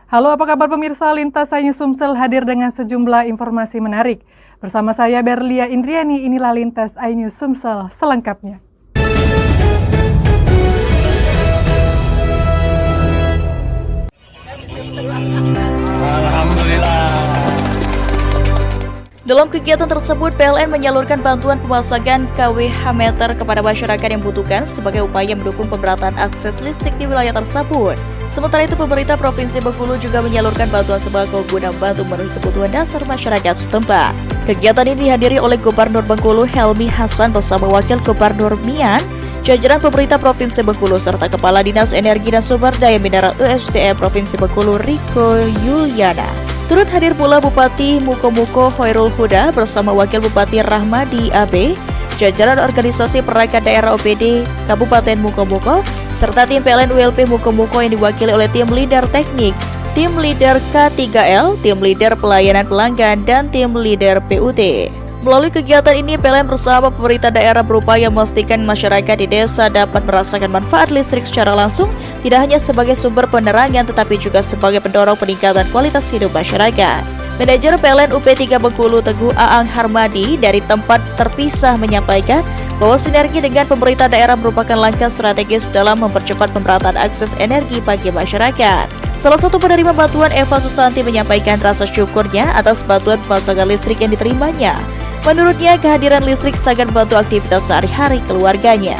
Halo, apa kabar pemirsa? Lintas iNews Sumsel hadir dengan sejumlah informasi menarik. Bersama saya Berlia Indriani, inilah Lintas iNews Sumsel selengkapnya. Alhamdulillah. Dalam kegiatan tersebut, PLN menyalurkan bantuan pemasangan KWH meter kepada masyarakat yang membutuhkan sebagai upaya mendukung pemerataan akses listrik di wilayah tersebut. Sementara itu, pemerintah Provinsi Bengkulu juga menyalurkan bantuan sembako guna membantu memenuhi kebutuhan dasar masyarakat setempat. Kegiatan ini dihadiri oleh Gubernur Bengkulu Helmi Hasan bersama Wakil Gubernur Mian, jajaran pemerintah Provinsi Bengkulu serta Kepala Dinas Energi dan Sumber Daya Mineral ESDM Provinsi Bengkulu Riko Yuliana. Turut hadir pula Bupati Mukomuko Hoirul Huda bersama Wakil Bupati Rahmadi AB, jajaran organisasi perangkat daerah OPD Kabupaten Mukomuko, serta tim PLN ULP Mukomuko yang diwakili oleh tim leader teknik, tim leader K3L, tim leader pelayanan pelanggan, dan tim leader PUT. Melalui kegiatan ini, PLN bersama pemerintah daerah berupaya memastikan masyarakat di desa dapat merasakan manfaat listrik secara langsung, tidak hanya sebagai sumber penerangan tetapi juga sebagai pendorong peningkatan kualitas hidup masyarakat. Manajer PLN UP3 Bengkulu Teguh Aang Harmadi dari tempat terpisah menyampaikan bahwa sinergi dengan pemerintah daerah merupakan langkah strategis dalam mempercepat pemerataan akses energi bagi masyarakat. Salah satu penerima bantuan, Eva Susanti, menyampaikan rasa syukurnya atas bantuan pemasangan listrik yang diterimanya. Menurutnya, kehadiran listrik sangat membantu aktivitas sehari-hari keluarganya.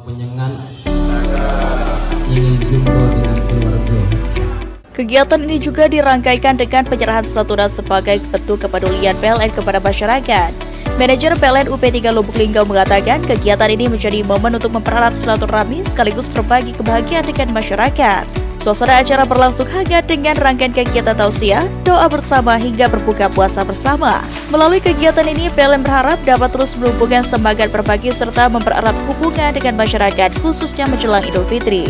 Penyengat ingin jumpa dengan keluarga. Kegiatan ini juga dirangkaikan dengan penyerahan santunan sebagai bentuk kepedulian PLN kepada masyarakat. Manajer PLN UP3 Lubuk Linggau mengatakan kegiatan ini menjadi momen untuk mempererat silaturahmi sekaligus berbagi kebahagiaan dengan masyarakat. Suasana acara berlangsung hangat dengan rangkaian kegiatan tausiah, doa bersama hingga berbuka puasa bersama. Melalui kegiatan ini, PLN berharap dapat terus menumbuhkan semangat berbagi serta mempererat hubungan dengan masyarakat khususnya menjelang Idul Fitri.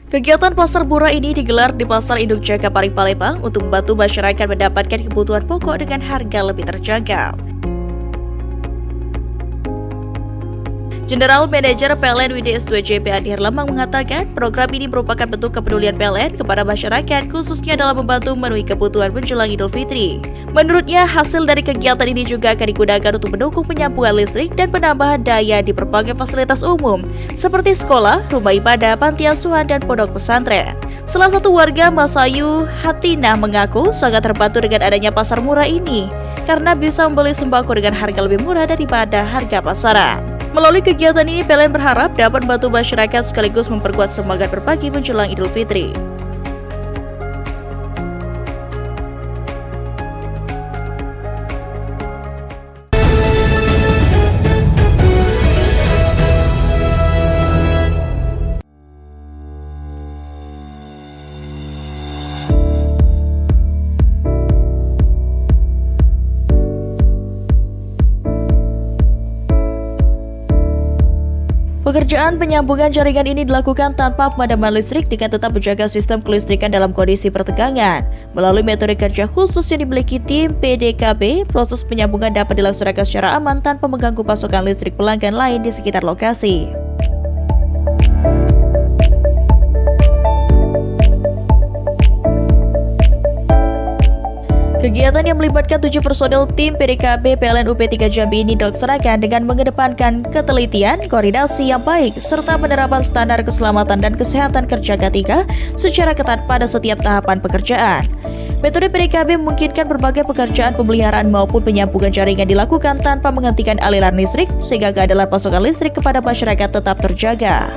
Kegiatan pasar murah ini digelar di Pasar Induk Jaka Parung Palembang untuk membantu masyarakat mendapatkan kebutuhan pokok dengan harga lebih terjangkau. General Manager PLN WDS2JP Adi Herlambang mengatakan program ini merupakan bentuk kepedulian PLN kepada masyarakat khususnya dalam membantu memenuhi kebutuhan menjelang Idul Fitri. Menurutnya, hasil dari kegiatan ini juga akan digunakan untuk mendukung penyambungan listrik dan penambahan daya di berbagai fasilitas umum seperti sekolah, rumah ibadah, panti asuhan, dan pondok pesantren. Salah satu warga, Masayu Hatina, mengaku sangat terbantu dengan adanya pasar murah ini karena bisa membeli sembako dengan harga lebih murah daripada harga pasaran. Melalui kegiatan ini, PLN berharap dapat membantu masyarakat sekaligus memperkuat semangat berbagi menjelang Idul Fitri. Pekerjaan penyambungan jaringan ini dilakukan tanpa pemadaman listrik dengan tetap menjaga sistem kelistrikan dalam kondisi pertegangan. Melalui metode kerja khusus yang dimiliki tim PDKB, proses penyambungan dapat dilaksanakan secara aman tanpa mengganggu pasokan listrik pelanggan lain di sekitar lokasi. Kegiatan yang melibatkan 7 personel tim PDKB PLN UP3 Jambi ini dilaksanakan dengan mengedepankan ketelitian, koordinasi yang baik, serta penerapan standar keselamatan dan kesehatan kerja K3 secara ketat pada setiap tahapan pekerjaan. Metode PDKB memungkinkan berbagai pekerjaan pemeliharaan maupun penyambungan jaringan dilakukan tanpa menghentikan aliran listrik, sehingga keandalan pasokan listrik kepada masyarakat tetap terjaga.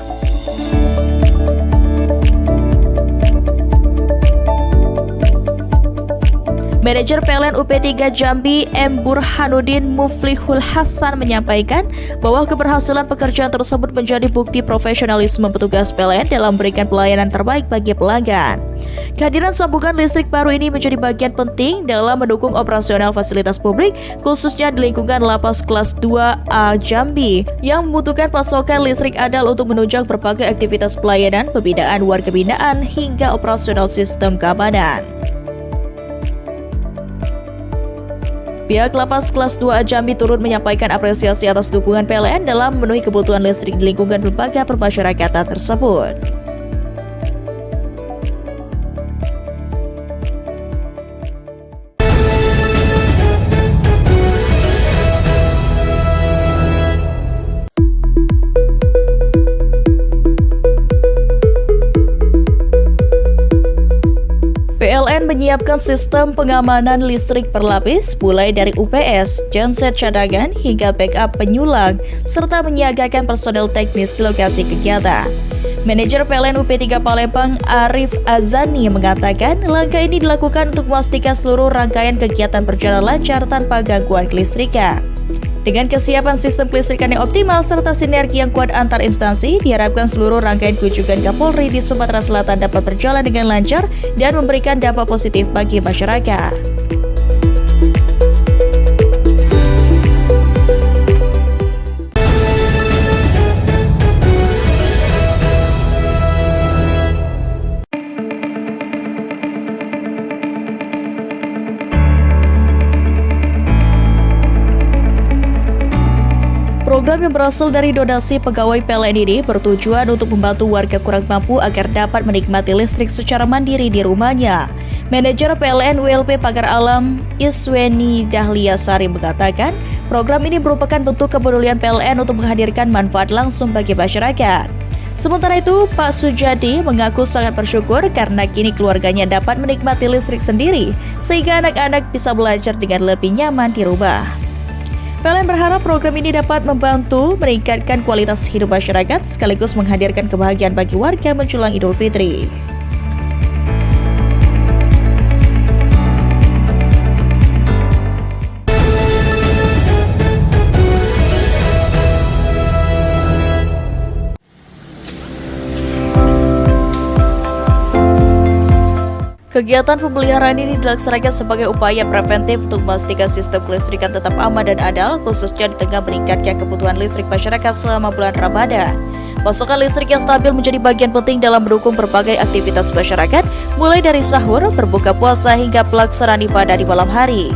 Manajer PLN UP3 Jambi M. Burhanuddin Muflihul Hasan menyampaikan bahwa keberhasilan pekerjaan tersebut menjadi bukti profesionalisme petugas PLN dalam memberikan pelayanan terbaik bagi pelanggan. Kehadiran sambungan listrik baru ini menjadi bagian penting dalam mendukung operasional fasilitas publik, khususnya di lingkungan Lapas Kelas 2A Jambi, yang membutuhkan pasokan listrik andal untuk menunjang berbagai aktivitas pelayanan, pembinaan warga binaan, hingga operasional sistem keamanan. Pihak Lapas Kelas 2A Jambi turut menyampaikan apresiasi atas dukungan PLN dalam memenuhi kebutuhan listrik di lingkungan lembaga permasyarakatan tersebut. PLN menyiapkan sistem pengamanan listrik berlapis mulai dari UPS, genset cadangan hingga backup penyulang, serta menyiagakan personel teknis di lokasi kegiatan. Manajer PLN UP3 Palembang Arif Azani mengatakan langkah ini dilakukan untuk memastikan seluruh rangkaian kegiatan berjalan lancar tanpa gangguan kelistrikan. Dengan kesiapan sistem kelistrikan yang optimal serta sinergi yang kuat antar instansi, diharapkan seluruh rangkaian kunjungan Kapolri di Sumatera Selatan dapat berjalan dengan lancar dan memberikan dampak positif bagi masyarakat. Program yang berasal dari donasi pegawai PLN ini bertujuan untuk membantu warga kurang mampu agar dapat menikmati listrik secara mandiri di rumahnya. Manajer PLN WLP Pagar Alam Isweni Dahlia Sari mengatakan, program ini merupakan bentuk kepedulian PLN untuk menghadirkan manfaat langsung bagi masyarakat. Sementara itu, Pak Sujadi mengaku sangat bersyukur karena kini keluarganya dapat menikmati listrik sendiri, sehingga anak-anak bisa belajar dengan lebih nyaman di rumah. PLN berharap program ini dapat membantu meningkatkan kualitas hidup masyarakat sekaligus menghadirkan kebahagiaan bagi warga menjelang Idul Fitri. Kegiatan pemeliharaan ini dilaksanakan sebagai upaya preventif untuk memastikan sistem kelistrikan tetap aman dan adil, khususnya di tengah meningkatnya kebutuhan listrik masyarakat selama bulan Ramadan. Pasokan listrik yang stabil menjadi bagian penting dalam mendukung berbagai aktivitas masyarakat, mulai dari sahur, berbuka puasa, hingga pelaksanaan ibadah di malam hari.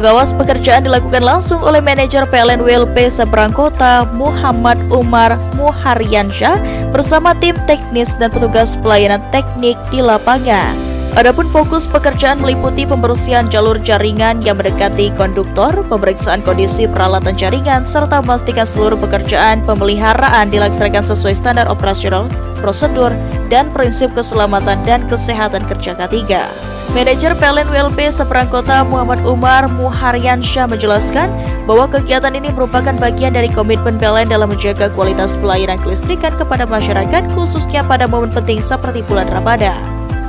Pengawas pekerjaan dilakukan langsung oleh manajer PLN WLP Seberang Kota Muhammad Umar Muharyansyah bersama tim teknis dan petugas pelayanan teknik di lapangan. Adapun fokus pekerjaan meliputi pembersihan jalur jaringan yang mendekati konduktor, pemeriksaan kondisi peralatan jaringan, serta memastikan seluruh pekerjaan pemeliharaan dilaksanakan sesuai standar operasional, prosedur, dan prinsip keselamatan dan kesehatan kerja K3. Manajer PLN WLP Seberang Kota Muhammad Umar Muharyansyah menjelaskan bahwa kegiatan ini merupakan bagian dari komitmen PLN dalam menjaga kualitas pelayanan kelistrikan kepada masyarakat, khususnya pada momen penting seperti bulan Ramadan.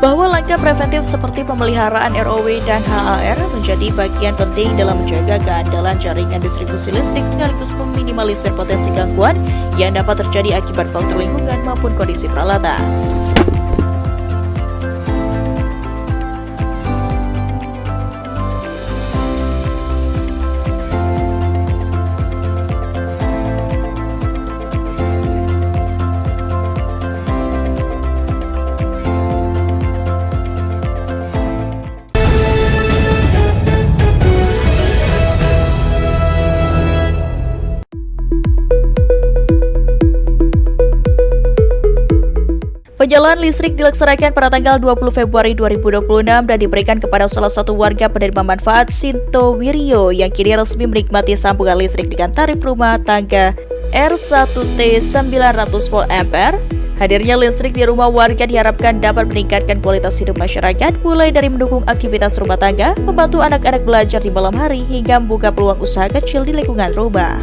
Bahwa langkah preventif seperti pemeliharaan ROW dan HAR menjadi bagian penting dalam menjaga keandalan jaringan distribusi listrik sekaligus meminimalisir potensi gangguan yang dapat terjadi akibat faktor lingkungan maupun kondisi peralatan. Penyaluran listrik dilaksanakan pada tanggal 20 Februari 2026 dan diberikan kepada salah satu warga penerima manfaat Sinto Wiryo yang kini resmi menikmati sambungan listrik dengan tarif rumah tangga R1T 900 volt ampere. Hadirnya listrik di rumah warga diharapkan dapat meningkatkan kualitas hidup masyarakat, mulai dari mendukung aktivitas rumah tangga, membantu anak-anak belajar di malam hari, hingga membuka peluang usaha kecil di lingkungan rumah.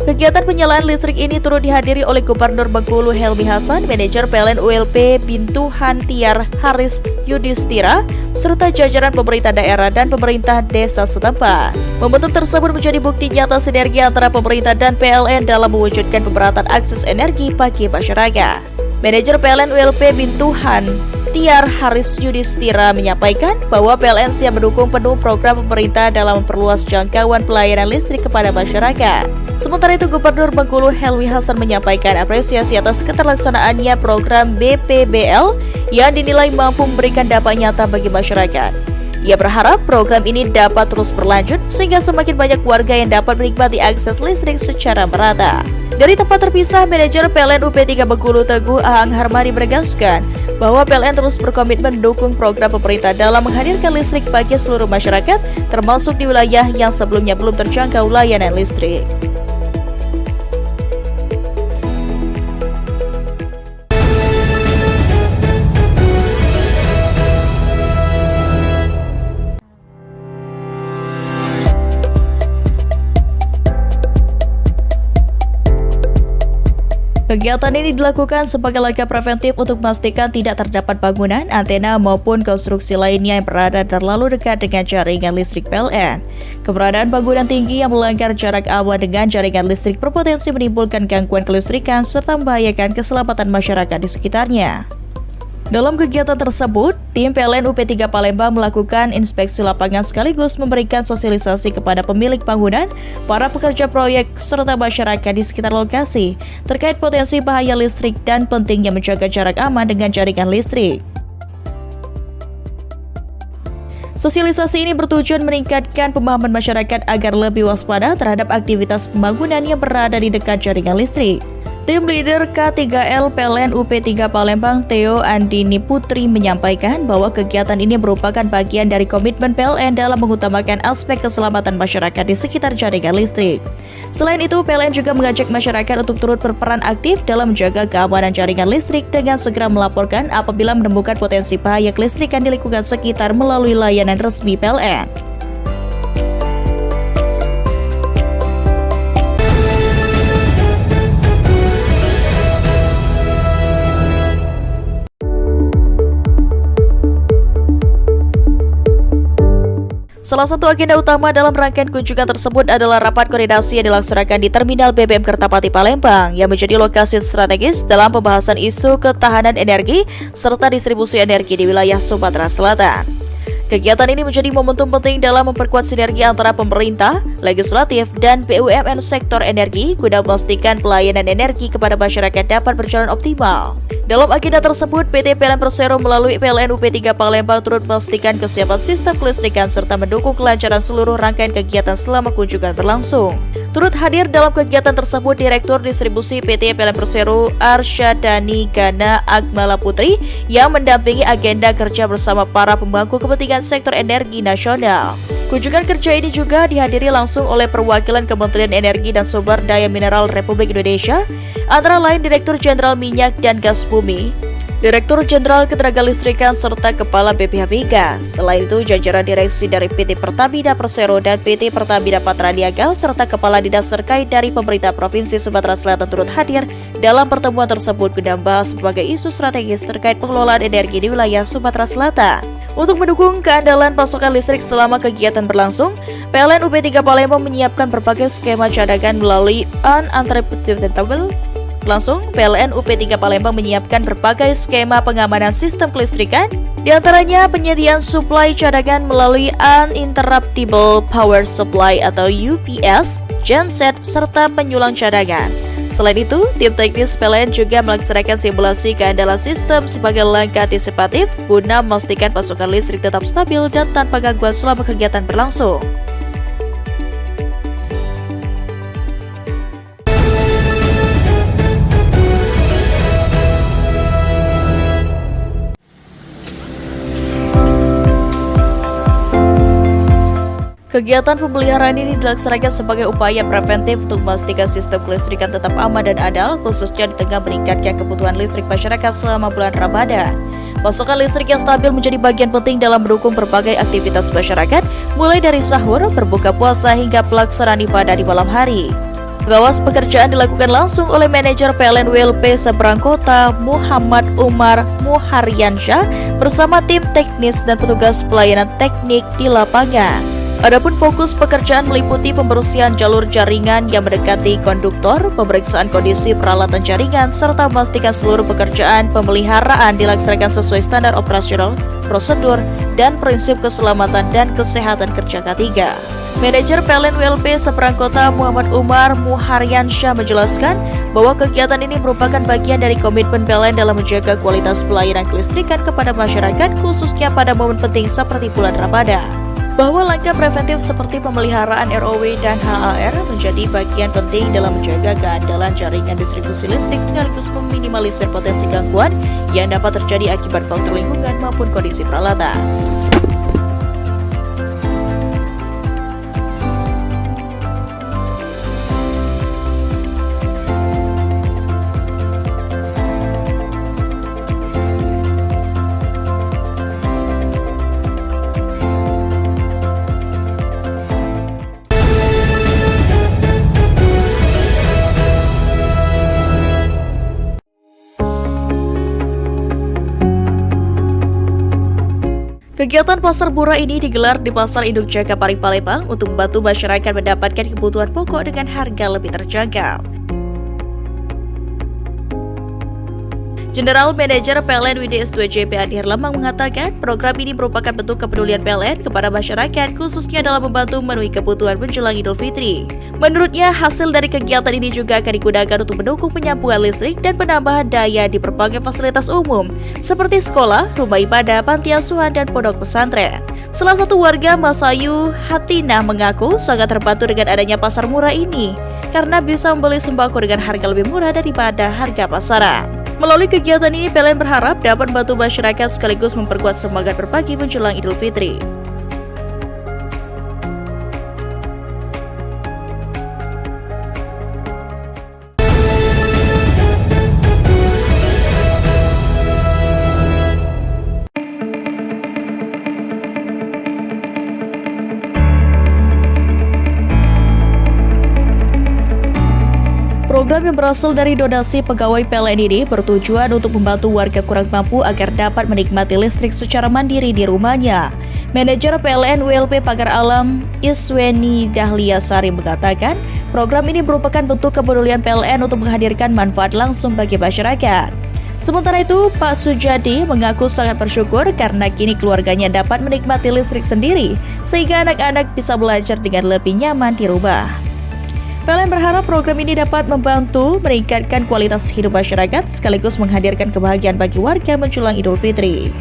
Kegiatan penyalaan listrik ini turut dihadiri oleh Gubernur Bengkulu Helmi Hasan, Manajer PLN ULP Bintuhan Tiar Haris Yudhistira, serta jajaran pemerintah daerah dan pemerintah desa setempat. Momentum tersebut menjadi bukti nyata sinergi antara pemerintah dan PLN dalam mewujudkan pemerataan akses energi bagi masyarakat. Manajer PLN ULP Bintuhan Tiar Haris Yudhistira menyampaikan bahwa PLN siap mendukung penuh program pemerintah dalam memperluas jangkauan pelayanan listrik kepada masyarakat. Sementara itu, Gubernur Bengkulu Helmi Hasan menyampaikan apresiasi atas keterlaksanaannya program BPBL yang dinilai mampu memberikan dampak nyata bagi masyarakat. Ia berharap program ini dapat terus berlanjut sehingga semakin banyak warga yang dapat menikmati akses listrik secara merata. Dari tempat terpisah, Manajer PLN UP3 Bengkulu Teguh Ahang Harmadi menegaskan bahwa PLN terus berkomitmen mendukung program pemerintah dalam menghadirkan listrik bagi seluruh masyarakat, termasuk di wilayah yang sebelumnya belum terjangkau layanan listrik. Kegiatan ini dilakukan sebagai langkah preventif untuk memastikan tidak terdapat bangunan, antena maupun konstruksi lainnya yang berada terlalu dekat dengan jaringan listrik PLN. Keberadaan bangunan tinggi yang melanggar jarak aman dengan jaringan listrik berpotensi menimbulkan gangguan kelistrikan serta membahayakan keselamatan masyarakat di sekitarnya. Dalam kegiatan tersebut, tim PLN UP3 Palembang melakukan inspeksi lapangan sekaligus memberikan sosialisasi kepada pemilik bangunan, para pekerja proyek, serta masyarakat di sekitar lokasi terkait potensi bahaya listrik dan pentingnya menjaga jarak aman dengan jaringan listrik. Sosialisasi ini bertujuan meningkatkan pemahaman masyarakat agar lebih waspada terhadap aktivitas pembangunan yang berada di dekat jaringan listrik. Tim leader K3L PLN UP3 Palembang Theo Andini Putri menyampaikan bahwa kegiatan ini merupakan bagian dari komitmen PLN dalam mengutamakan aspek keselamatan masyarakat di sekitar jaringan listrik. Selain itu, PLN juga mengajak masyarakat untuk turut berperan aktif dalam menjaga keamanan jaringan listrik dengan segera melaporkan apabila menemukan potensi bahaya kelistrikan di lingkungan sekitar melalui layanan resmi PLN. Salah satu agenda utama dalam rangkaian kunjungan tersebut adalah rapat koordinasi yang dilaksanakan di Terminal BBM Kertapati Palembang yang menjadi lokasi strategis dalam pembahasan isu ketahanan energi serta distribusi energi di wilayah Sumatera Selatan. Kegiatan ini menjadi momentum penting dalam memperkuat sinergi antara pemerintah, legislatif, dan BUMN sektor energi guna memastikan pelayanan energi kepada masyarakat dapat berjalan optimal. Dalam agenda tersebut, PT PLN Persero melalui PLN UP3 Palembang turut memastikan kesiapan sistem kelistrikan serta mendukung kelancaran seluruh rangkaian kegiatan selama kunjungan berlangsung. Turut hadir dalam kegiatan tersebut Direktur Distribusi PT PLN Persero Arsyadani Gana Akmala Putri yang mendampingi agenda kerja bersama para pemangku kepentingan sektor energi nasional. Kunjungan kerja ini juga dihadiri langsung oleh perwakilan Kementerian Energi dan Sumber Daya Mineral Republik Indonesia, antara lain Direktur Jenderal Minyak dan Gas Bumi, Direktur Jenderal Ketenagalistrikan serta Kepala BPH Migas. Selain itu, jajaran direksi dari PT Pertamina Persero dan PT Pertamina Patraniaga serta Kepala Dinas terkait dari pemerintah Provinsi Sumatera Selatan turut hadir dalam pertemuan tersebut guna membahas berbagai isu strategis terkait pengelolaan energi di wilayah Sumatera Selatan. Untuk mendukung keandalan pasokan listrik selama kegiatan berlangsung, PLN UP3 Palembang menyiapkan berbagai skema cadangan melalui unanticipated. Langsung, PLN UP3 Palembang menyiapkan berbagai skema pengamanan sistem kelistrikan, diantaranya penyediaan suplai cadangan melalui Uninterruptible Power Supply atau UPS, genset, serta penyulang cadangan. Selain itu, tim teknis PLN juga melaksanakan simulasi keandalan sistem sebagai langkah antisipatif guna memastikan pasokan listrik tetap stabil dan tanpa gangguan selama kegiatan berlangsung. Kegiatan pemeliharaan ini dilaksanakan sebagai upaya preventif untuk memastikan sistem kelistrikan tetap aman dan adil, khususnya di tengah meningkatnya kebutuhan listrik masyarakat selama bulan Ramadan. Pasokan listrik yang stabil menjadi bagian penting dalam mendukung berbagai aktivitas masyarakat, mulai dari sahur, berbuka puasa, hingga pelaksanaan ibadah di malam hari. Pengawas pekerjaan dilakukan langsung oleh manajer PLN WLP Seberang Kota Muhammad Umar Muharyansyah bersama tim teknis dan petugas pelayanan teknik di lapangan. Adapun fokus pekerjaan meliputi pembersihan jalur jaringan yang mendekati konduktor, pemeriksaan kondisi peralatan jaringan, serta memastikan seluruh pekerjaan pemeliharaan dilaksanakan sesuai standar operasional, prosedur, dan prinsip keselamatan dan kesehatan kerja K3. Manajer PLN WLP Seberang Kota Muhammad Umar Muharyansyah menjelaskan bahwa kegiatan ini merupakan bagian dari komitmen PLN dalam menjaga kualitas pelayanan kelistrikan kepada masyarakat, khususnya pada momen penting seperti bulan Ramadan. Bahwa langkah preventif seperti pemeliharaan ROW dan HAR menjadi bagian penting dalam menjaga keandalan jaringan distribusi listrik sekaligus meminimalisir potensi gangguan yang dapat terjadi akibat faktor lingkungan maupun kondisi peralatan. Kegiatan pasar murah ini digelar di Pasar Induk Jakabaring Palembang untuk membantu masyarakat mendapatkan kebutuhan pokok dengan harga lebih terjangkau. General Manager PLN WDS 2JP Adi Herlambang mengatakan program ini merupakan bentuk kepedulian PLN kepada masyarakat khususnya dalam membantu memenuhi kebutuhan menjelang Idul Fitri. Menurutnya, hasil dari kegiatan ini juga akan digunakan untuk mendukung penyambungan listrik dan penambahan daya di berbagai fasilitas umum seperti sekolah, rumah ibadah, panti asuhan, dan pondok pesantren. Salah satu warga Masayu Hatina mengaku sangat terbantu dengan adanya pasar murah ini karena bisa membeli sembako dengan harga lebih murah daripada harga pasaran. Melalui kegiatan ini, PLN berharap dapat membantu masyarakat sekaligus memperkuat semangat berbagi menjelang Idul Fitri. Program yang berasal dari donasi pegawai PLN ini bertujuan untuk membantu warga kurang mampu agar dapat menikmati listrik secara mandiri di rumahnya. Manajer PLN WLP Pagar Alam Isweni Dahlia Sari mengatakan, program ini merupakan bentuk kepedulian PLN untuk menghadirkan manfaat langsung bagi masyarakat. Sementara itu, Pak Sujadi mengaku sangat bersyukur karena kini keluarganya dapat menikmati listrik sendiri, sehingga anak-anak bisa belajar dengan lebih nyaman di rumah. PLN berharap program ini dapat membantu meningkatkan kualitas hidup masyarakat sekaligus menghadirkan kebahagiaan bagi warga menjelang Idul Fitri.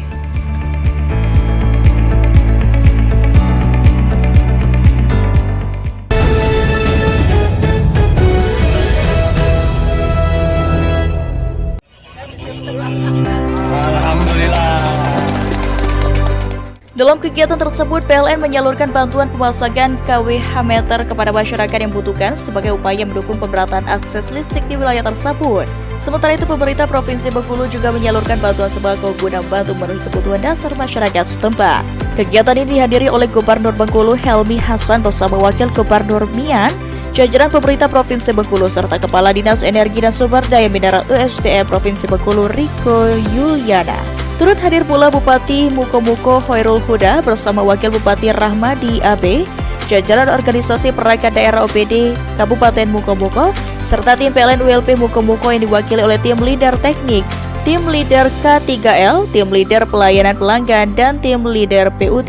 Dalam kegiatan tersebut, PLN menyalurkan bantuan pemasangan KWH meter kepada masyarakat yang membutuhkan sebagai upaya mendukung pemerataan akses listrik di wilayah tersebut. Sementara itu, pemerintah Provinsi Bengkulu juga menyalurkan bantuan sembako guna membantu memenuhi kebutuhan dasar masyarakat setempat. Kegiatan ini dihadiri oleh Gubernur Bengkulu Helmi Hasan bersama Wakil Gubernur Mian, jajaran pemerintah Provinsi Bengkulu, serta Kepala Dinas Energi dan Sumber Daya Mineral ESDM Provinsi Bengkulu Riko Yuliana. Turut hadir pula Bupati Mukomuko Hoirul Huda bersama Wakil Bupati Rahmadi AB, jajaran organisasi perangkat daerah OPD Kabupaten Mukomuko, serta tim PLN WLP Mukomuko yang diwakili oleh tim leader teknik, tim leader K3L, tim leader pelayanan pelanggan, dan tim leader PUT.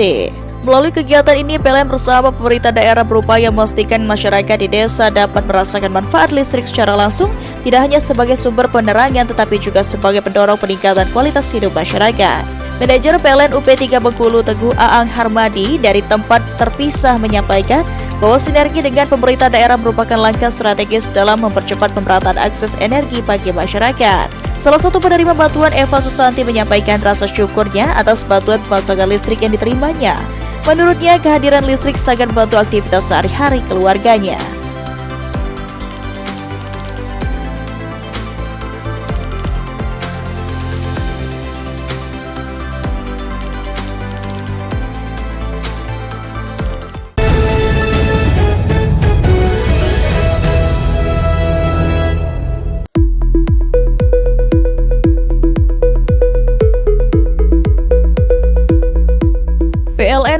Melalui kegiatan ini, PLN bersama pemerintah daerah berupaya memastikan masyarakat di desa dapat merasakan manfaat listrik secara langsung, tidak hanya sebagai sumber penerangan tetapi juga sebagai pendorong peningkatan kualitas hidup masyarakat. Manajer PLN UP3 Bengkulu Teguh Aang Harmadi dari tempat terpisah menyampaikan bahwa sinergi dengan pemerintah daerah merupakan langkah strategis dalam mempercepat pemerataan akses energi bagi masyarakat. Salah satu penerima bantuan, Eva Susanti, menyampaikan rasa syukurnya atas bantuan pemasangan listrik yang diterimanya. Menurutnya, kehadiran listrik sangat membantu aktivitas sehari-hari keluarganya.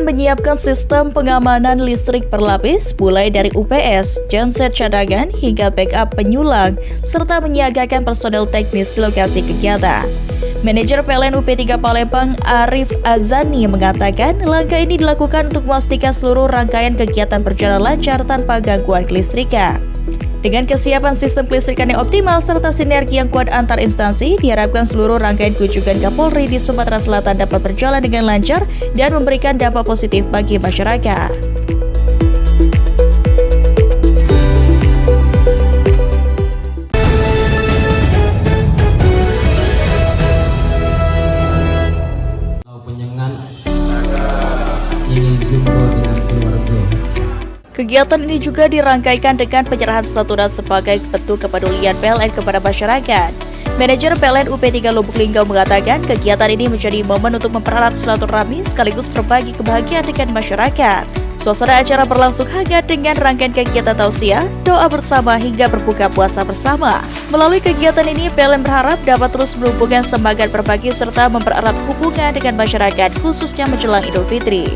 PLN menyiapkan sistem pengamanan listrik berlapis mulai dari UPS, genset cadangan hingga backup penyulang, serta menyiagakan personel teknis di lokasi kegiatan. Manajer PLN UP3 Palembang Arif Azani mengatakan langkah ini dilakukan untuk memastikan seluruh rangkaian kegiatan berjalan lancar tanpa gangguan kelistrikan. Dengan kesiapan sistem kelistrikan yang optimal serta sinergi yang kuat antar instansi, diharapkan seluruh rangkaian kunjungan Kapolri di Sumatera Selatan dapat berjalan dengan lancar dan memberikan dampak positif bagi masyarakat. Penyengat ingin jumpa dengan keluarga. Kegiatan ini juga dirangkaikan dengan penyerahan santunan sebagai bentuk kepedulian PLN kepada masyarakat. Manajer PLN UP3 Lubuk Linggau mengatakan kegiatan ini menjadi momen untuk mempererat silaturahmi sekaligus berbagi kebahagiaan dengan masyarakat. Suasana acara berlangsung hangat dengan rangkaian kegiatan tausiah, doa bersama hingga berbuka puasa bersama. Melalui kegiatan ini, PLN berharap dapat terus menumbuhkan semangat berbagi serta mempererat hubungan dengan masyarakat khususnya menjelang Idul Fitri.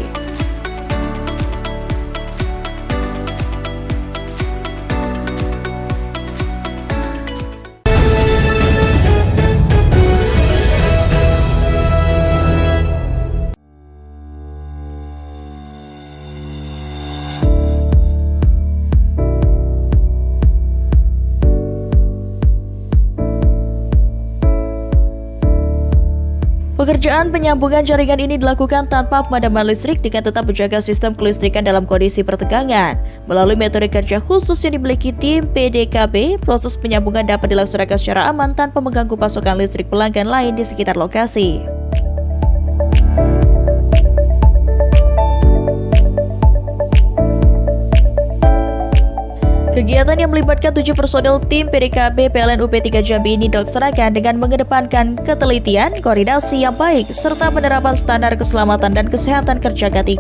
Pekerjaan penyambungan jaringan ini dilakukan tanpa pemadaman listrik dengan tetap menjaga sistem kelistrikan dalam kondisi pertegangan. Melalui metode kerja khusus yang dimiliki tim PDKB, proses penyambungan dapat dilaksanakan secara aman tanpa mengganggu pasokan listrik pelanggan lain di sekitar lokasi. Kegiatan yang melibatkan 7 personel tim PDKB PLN UP3 Jambi ini dilaksanakan dengan mengedepankan ketelitian, koordinasi yang baik, serta penerapan standar keselamatan dan kesehatan kerja K3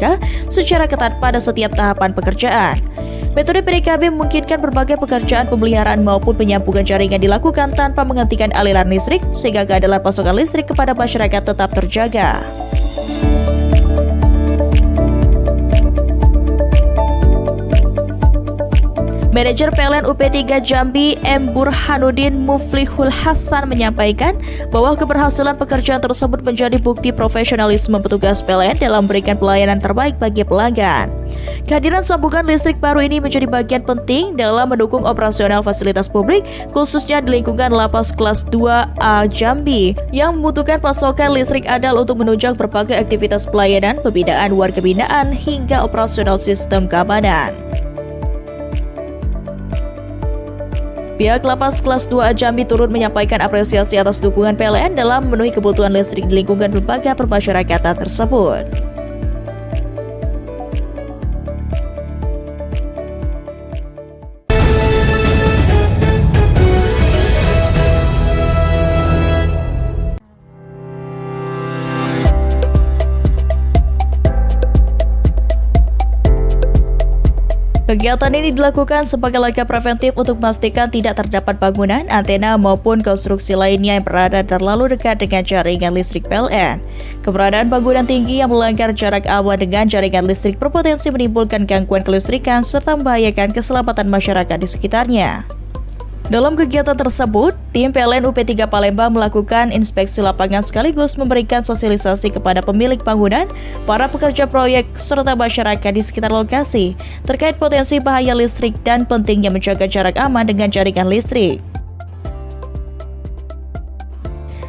secara ketat pada setiap tahapan pekerjaan. Metode PDKB memungkinkan berbagai pekerjaan pemeliharaan maupun penyambungan jaringan dilakukan tanpa menghentikan aliran listrik, sehingga keandalan pasokan listrik kepada masyarakat tetap terjaga. Manajer PLN UP3 Jambi M. Burhanuddin Muflihul Hasan menyampaikan bahwa keberhasilan pekerjaan tersebut menjadi bukti profesionalisme petugas PLN dalam memberikan pelayanan terbaik bagi pelanggan. Kehadiran sambungan listrik baru ini menjadi bagian penting dalam mendukung operasional fasilitas publik, khususnya di lingkungan Lapas Kelas 2A Jambi, yang membutuhkan pasokan listrik andal untuk menunjang berbagai aktivitas pelayanan, pembinaan warga binaan, hingga operasional sistem keamanan. Pihak Lapas Kelas 2A Jambi turut menyampaikan apresiasi atas dukungan PLN dalam memenuhi kebutuhan listrik di lingkungan lembaga permasyarakatan tersebut. Kegiatan ini dilakukan sebagai langkah preventif untuk memastikan tidak terdapat bangunan, antena maupun konstruksi lainnya yang berada terlalu dekat dengan jaringan listrik PLN. Keberadaan bangunan tinggi yang melanggar jarak aman dengan jaringan listrik berpotensi menimbulkan gangguan kelistrikan serta membahayakan keselamatan masyarakat di sekitarnya. Dalam kegiatan tersebut, tim PLN UP3 Palembang melakukan inspeksi lapangan sekaligus memberikan sosialisasi kepada pemilik bangunan, para pekerja proyek, serta masyarakat di sekitar lokasi terkait potensi bahaya listrik dan pentingnya menjaga jarak aman dengan jaringan listrik.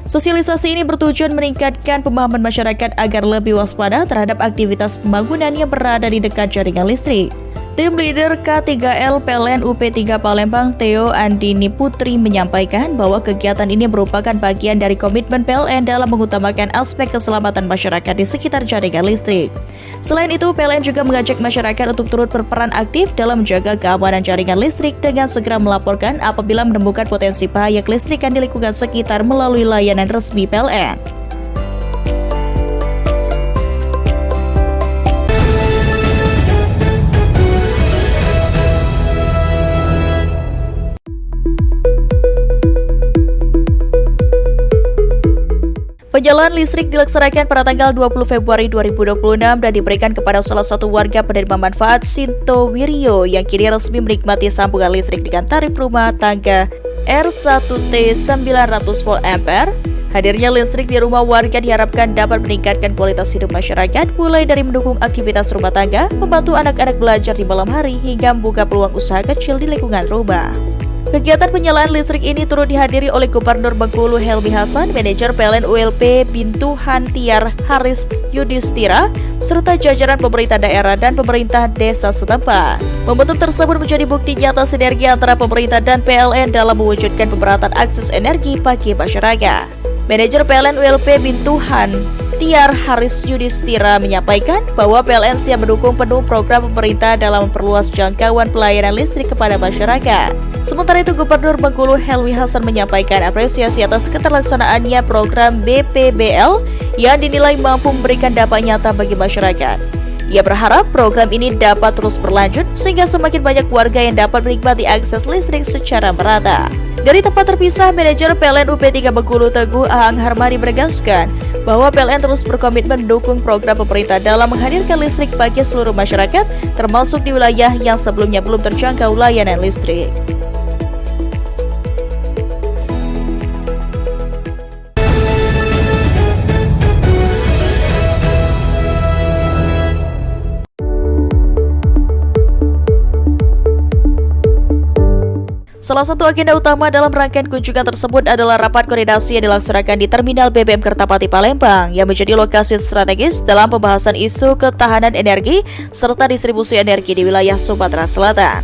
Sosialisasi ini bertujuan meningkatkan pemahaman masyarakat agar lebih waspada terhadap aktivitas pembangunan yang berada di dekat jaringan listrik. Tim leader K3L PLN UP3 Palembang Theo Andini Putri menyampaikan bahwa kegiatan ini merupakan bagian dari komitmen PLN dalam mengutamakan aspek keselamatan masyarakat di sekitar jaringan listrik. Selain itu, PLN juga mengajak masyarakat untuk turut berperan aktif dalam menjaga keamanan jaringan listrik dengan segera melaporkan apabila menemukan potensi bahaya kelistrikan di lingkungan sekitar melalui layanan resmi PLN. Penyaluran listrik dilaksanakan pada tanggal 20 Februari 2026 dan diberikan kepada salah satu warga penerima manfaat Sinto Wiryo yang kini resmi menikmati sambungan listrik dengan tarif rumah tangga R1T 900 volt ampere. Hadirnya listrik di rumah warga diharapkan dapat meningkatkan kualitas hidup masyarakat, mulai dari mendukung aktivitas rumah tangga, membantu anak-anak belajar di malam hari, hingga membuka peluang usaha kecil di lingkungan rumah. Kegiatan penyaluran listrik ini turut dihadiri oleh Gubernur Bengkulu Helmi Hasan, Manajer PLN ULP Bintuhan Tiar Haris Yudhistira, serta jajaran pemerintah daerah dan pemerintah desa setempat. Momentum tersebut menjadi bukti nyata sinergi antara pemerintah dan PLN dalam mewujudkan pemerataan akses energi bagi masyarakat. Manajer PLN ULP Bintuhan Tiar Haris Yudhistira menyampaikan bahwa PLN siap mendukung penuh program pemerintah dalam memperluas jangkauan pelayanan listrik kepada masyarakat. Sementara itu, Gubernur Bengkulu Helmi Hasan menyampaikan apresiasi atas keterlaksanaannya program BPBL yang dinilai mampu memberikan dampak nyata bagi masyarakat. Ia berharap program ini dapat terus berlanjut sehingga semakin banyak warga yang dapat menikmati akses listrik secara merata. Dari tempat terpisah, Manajer PLN UP3 Bengkulu Teguh Aang Harmadi menegaskan bahwa PLN terus berkomitmen mendukung program pemerintah dalam menghadirkan listrik bagi seluruh masyarakat, termasuk di wilayah yang sebelumnya belum terjangkau layanan listrik. Salah satu agenda utama dalam rangkaian kunjungan tersebut adalah rapat koordinasi yang dilaksanakan di Terminal BBM Kertapati Palembang yang menjadi lokasi strategis dalam pembahasan isu ketahanan energi serta distribusi energi di wilayah Sumatera Selatan.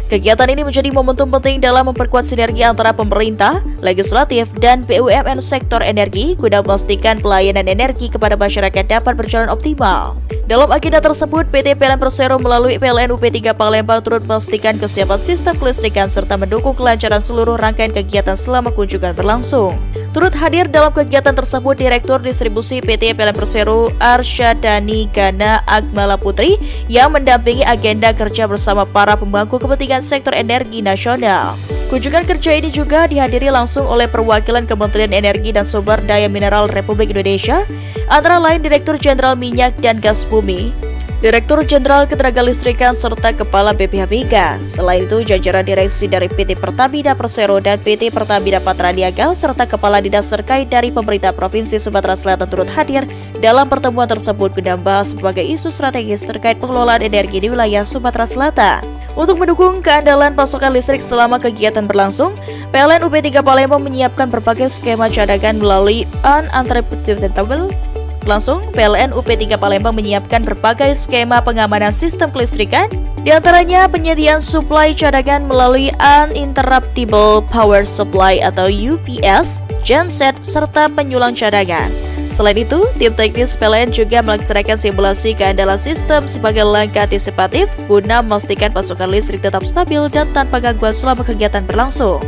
Kegiatan ini menjadi momentum penting dalam memperkuat sinergi antara pemerintah, legislatif, dan BUMN sektor energi guna memastikan pelayanan energi kepada masyarakat dapat berjalan optimal. Dalam agenda tersebut, PT PLN Persero melalui PLN UP3 Palembang turut memastikan kesiapan sistem kelistrikan serta mendukung kelancaran seluruh rangkaian kegiatan selama kunjungan berlangsung. Turut hadir dalam kegiatan tersebut Direktur Distribusi PT PLN Persero Arsyadani Gana Akmala Putri yang mendampingi agenda kerja bersama para pemangku kepentingan sektor energi nasional. Kunjungan kerja ini juga dihadiri langsung oleh perwakilan Kementerian Energi dan Sumber Daya Mineral Republik Indonesia, antara lain Direktur Jenderal Minyak dan Gas Bumi, Direktur Jenderal Ketenagalistrikan, serta Kepala BPH Migas. Selain itu, jajaran direksi dari PT Pertamina Persero dan PT Pertamina Patraniaga serta Kepala Dinas terkait dari pemerintah Provinsi Sumatera Selatan turut hadir dalam pertemuan tersebut guna membahas berbagai isu strategis terkait pengelolaan energi di wilayah Sumatera Selatan. Untuk mendukung keandalan pasokan listrik selama kegiatan berlangsung, PLN UP3 Palembang menyiapkan berbagai skema cadangan melalui unanticipated. Langsung, PLN UP3 Palembang menyiapkan berbagai skema pengamanan sistem kelistrikan, diantaranya penyediaan suplai cadangan melalui Uninterruptible Power Supply atau UPS, genset, serta penyulang cadangan. Selain itu, tim teknis PLN juga melaksanakan simulasi keandalan sistem sebagai langkah antisipatif guna memastikan pasokan listrik tetap stabil dan tanpa gangguan selama kegiatan berlangsung.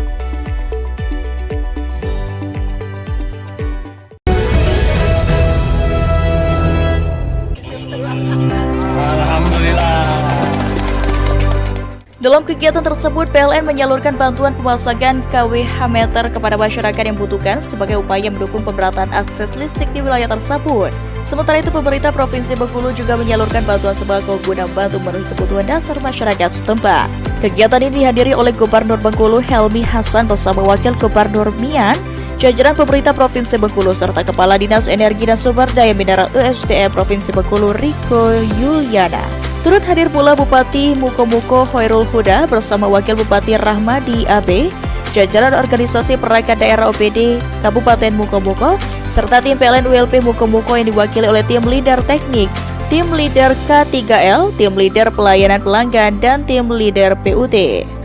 Dalam kegiatan tersebut, PLN menyalurkan bantuan pemasangan KWH meter kepada masyarakat yang membutuhkan sebagai upaya mendukung pemerataan akses listrik di wilayah tersebut. Sementara itu, pemerintah Provinsi Bengkulu juga menyalurkan bantuan sembako guna membantu memenuhi kebutuhan dasar masyarakat setempat. Kegiatan ini dihadiri oleh Gubernur Bengkulu Helmi Hasan bersama Wakil Gubernur Mian, jajaran pemerintah Provinsi Bengkulu, serta Kepala Dinas Energi dan Sumber Daya Mineral ESDM Provinsi Bengkulu Riko Yuliana. Turut hadir pula Bupati Mukomuko Hoirul Huda bersama Wakil Bupati Rahmadi AB, jajaran organisasi perangkat daerah OPD Kabupaten Mukomuko, serta tim PLN ULP Mukomuko yang diwakili oleh tim leader teknik, tim leader K3L, tim leader pelayanan pelanggan, dan tim leader PUT.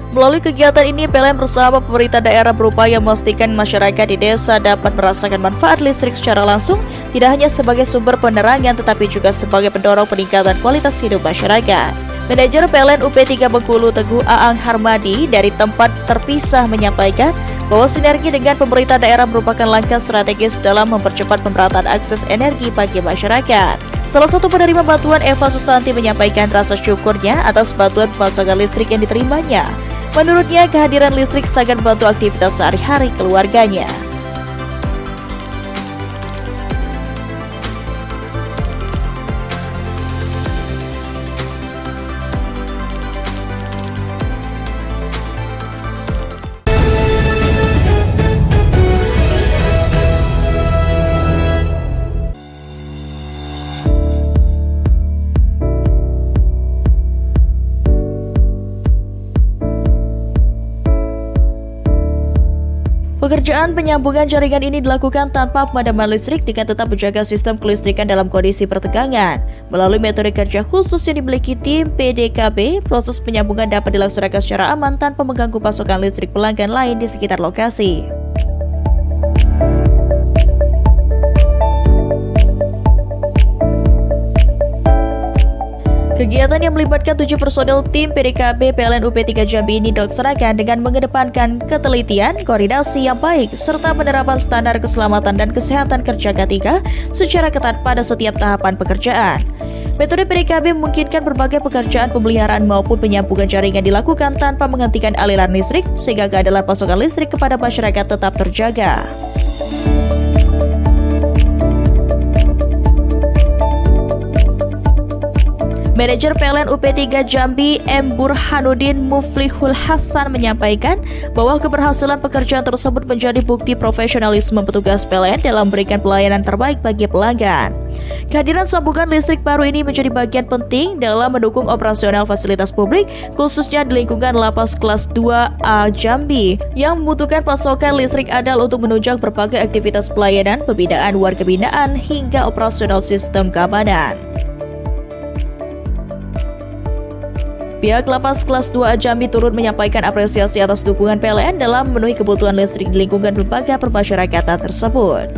Melalui kegiatan ini, PLN bersama pemerintah daerah berupaya memastikan masyarakat di desa dapat merasakan manfaat listrik secara langsung, tidak hanya sebagai sumber penerangan tetapi juga sebagai pendorong peningkatan kualitas hidup masyarakat. Manajer PLN UP3 Bengkulu Teguh Aang Harmadi dari tempat terpisah menyampaikan bahwa sinergi dengan pemerintah daerah merupakan langkah strategis dalam mempercepat pemerataan akses energi bagi masyarakat. Salah satu penerima bantuan, Eva Susanti, menyampaikan rasa syukurnya atas bantuan pemasangan listrik yang diterimanya. Menurutnya, kehadiran listrik sangat membantu aktivitas sehari-hari keluarganya. Pekerjaan penyambungan jaringan ini dilakukan tanpa pemadaman listrik dengan tetap menjaga sistem kelistrikan dalam kondisi pertegangan. Melalui metode kerja khusus yang dimiliki tim PDKB, proses penyambungan dapat dilaksanakan secara aman tanpa mengganggu pasokan listrik pelanggan lain di sekitar lokasi. Kegiatan yang melibatkan 7 personel tim PDKB PLN UP3 Jambi ini dilaksanakan dengan mengedepankan ketelitian, koordinasi yang baik, serta penerapan standar keselamatan dan kesehatan kerja K3 secara ketat pada setiap tahapan pekerjaan. Metode PDKB memungkinkan berbagai pekerjaan pemeliharaan maupun penyambungan jaringan dilakukan tanpa menghentikan aliran listrik, sehingga keandalan pasokan listrik kepada masyarakat tetap terjaga. Manajer PLN UP3 Jambi M. Burhanuddin Muflihul Hasan menyampaikan bahwa keberhasilan pekerjaan tersebut menjadi bukti profesionalisme petugas PLN dalam memberikan pelayanan terbaik bagi pelanggan. Kehadiran sambungan listrik baru ini menjadi bagian penting dalam mendukung operasional fasilitas publik, khususnya di lingkungan Lapas Kelas 2A Jambi, yang membutuhkan pasokan listrik andal untuk menunjang berbagai aktivitas pelayanan, pembinaan warga binaan, hingga operasional sistem keamanan. Pihak Lapas Kelas 2 Jambi turut menyampaikan apresiasi atas dukungan PLN dalam memenuhi kebutuhan listrik di lingkungan lembaga permasyarakatan tersebut.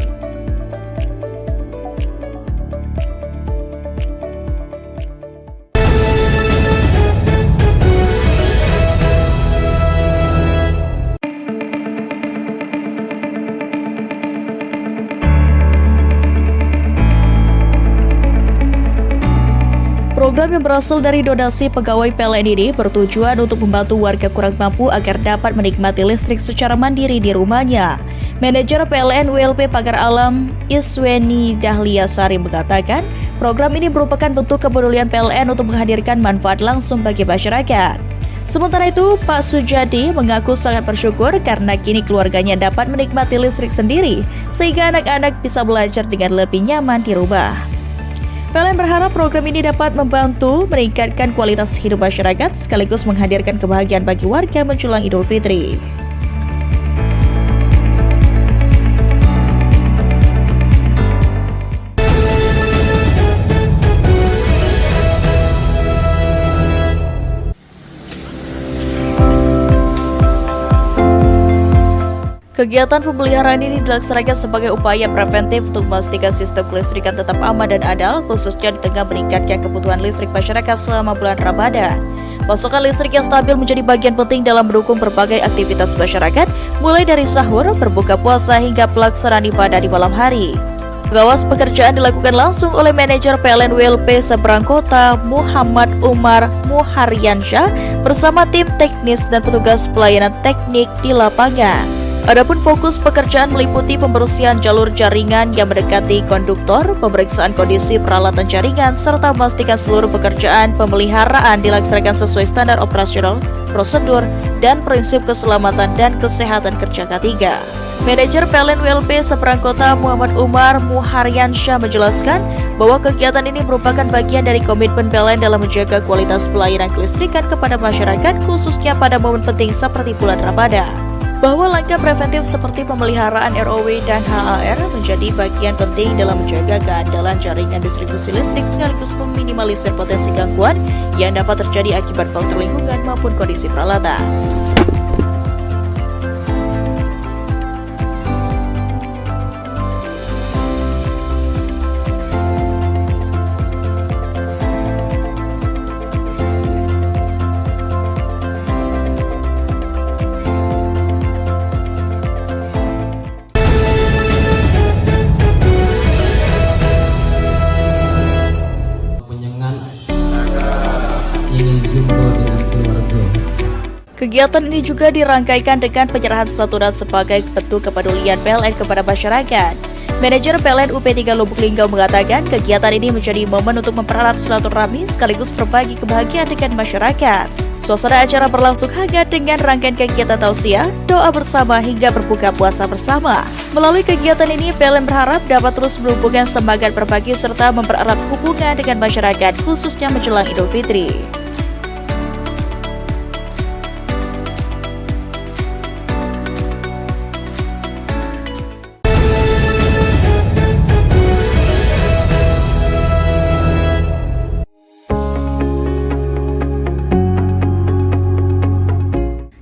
Program yang berasal dari donasi pegawai PLN ini bertujuan untuk membantu warga kurang mampu agar dapat menikmati listrik secara mandiri di rumahnya. Manajer PLN WLP Pagar Alam Isweni Dahlia Sari mengatakan, program ini merupakan bentuk kepedulian PLN untuk menghadirkan manfaat langsung bagi masyarakat. Sementara itu, Pak Sujadi mengaku sangat bersyukur karena kini keluarganya dapat menikmati listrik sendiri, sehingga anak-anak bisa belajar dengan lebih nyaman di rumah. PLN berharap program ini dapat membantu meningkatkan kualitas hidup masyarakat sekaligus menghadirkan kebahagiaan bagi warga menjelang Idul Fitri. Kegiatan pemeliharaan ini dilaksanakan sebagai upaya preventif untuk memastikan sistem kelistrikan tetap aman dan andal, khususnya di tengah meningkatnya kebutuhan listrik masyarakat selama bulan Ramadan. Pasokan listrik yang stabil menjadi bagian penting dalam mendukung berbagai aktivitas masyarakat, mulai dari sahur, berbuka puasa, hingga pelaksanaan ibadah di malam hari. Pengawas pekerjaan dilakukan langsung oleh manajer PLN WLP Seberang Kota Muhammad Umar Muharyansyah bersama tim teknis dan petugas pelayanan teknik di lapangan. Adapun fokus pekerjaan meliputi pembersihan jalur jaringan yang mendekati konduktor, pemeriksaan kondisi peralatan jaringan, serta memastikan seluruh pekerjaan pemeliharaan dilaksanakan sesuai standar operasional, prosedur, dan prinsip keselamatan dan kesehatan kerja K3. Manajer PLN WLP Seberang Kota Muhammad Umar Muharyansyah menjelaskan bahwa kegiatan ini merupakan bagian dari komitmen PLN dalam menjaga kualitas pelayanan kelistrikan kepada masyarakat, khususnya pada momen penting seperti bulan Ramadan. Bahwa langkah preventif seperti pemeliharaan ROW dan HAR menjadi bagian penting dalam menjaga keandalan jaringan distribusi listrik sekaligus meminimalisir potensi gangguan yang dapat terjadi akibat faktor lingkungan maupun kondisi peralatan. Kegiatan ini juga dirangkaikan dengan penyerahan santunan sebagai bentuk kepedulian PLN kepada masyarakat. Manajer PLN UP3 Lubuk Linggau mengatakan kegiatan ini menjadi momen untuk mempererat silaturahmi sekaligus berbagi kebahagiaan dengan masyarakat. Suasana acara berlangsung hangat dengan rangkaian kegiatan tausiah, doa bersama hingga berbuka puasa bersama. Melalui kegiatan ini, PLN berharap dapat terus menumbuhkan semangat berbagi serta mempererat hubungan dengan masyarakat khususnya menjelang Idul Fitri.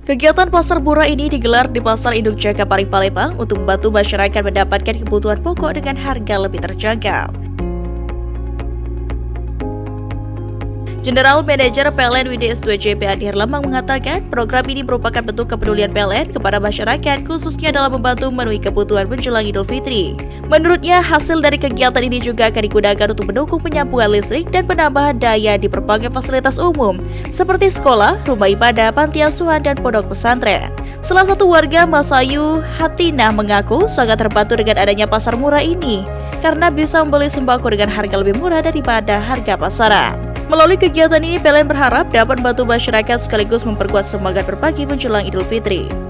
Kegiatan pasar murah ini digelar di Pasar Induk Jakabaring Palembang untuk membantu masyarakat mendapatkan kebutuhan pokok dengan harga lebih terjangkau. General Manager PLN WDS 2JP Adi Herlambang mengatakan program ini merupakan bentuk kepedulian PLN kepada masyarakat khususnya dalam membantu memenuhi kebutuhan menjelang Idul Fitri. Menurutnya, hasil dari kegiatan ini juga akan digunakan untuk mendukung penyambungan listrik dan penambahan daya di berbagai fasilitas umum seperti sekolah, rumah ibadah, panti asuhan, dan pondok pesantren. Salah satu warga Masayu Hatina mengaku sangat terbantu dengan adanya pasar murah ini karena bisa membeli sembako dengan harga lebih murah daripada harga pasaran. Melalui kegiatan ini, PLN berharap dapat membantu masyarakat sekaligus memperkuat semangat berbagi menjelang Idul Fitri.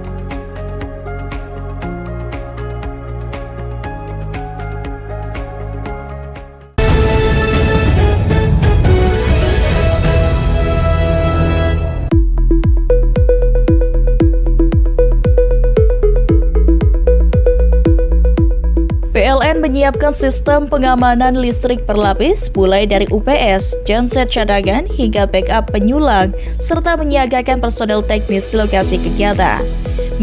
PLN menyiapkan sistem pengamanan listrik berlapis mulai dari UPS, genset cadangan hingga backup penyulang, serta menyiagakan personel teknis di lokasi kegiatan.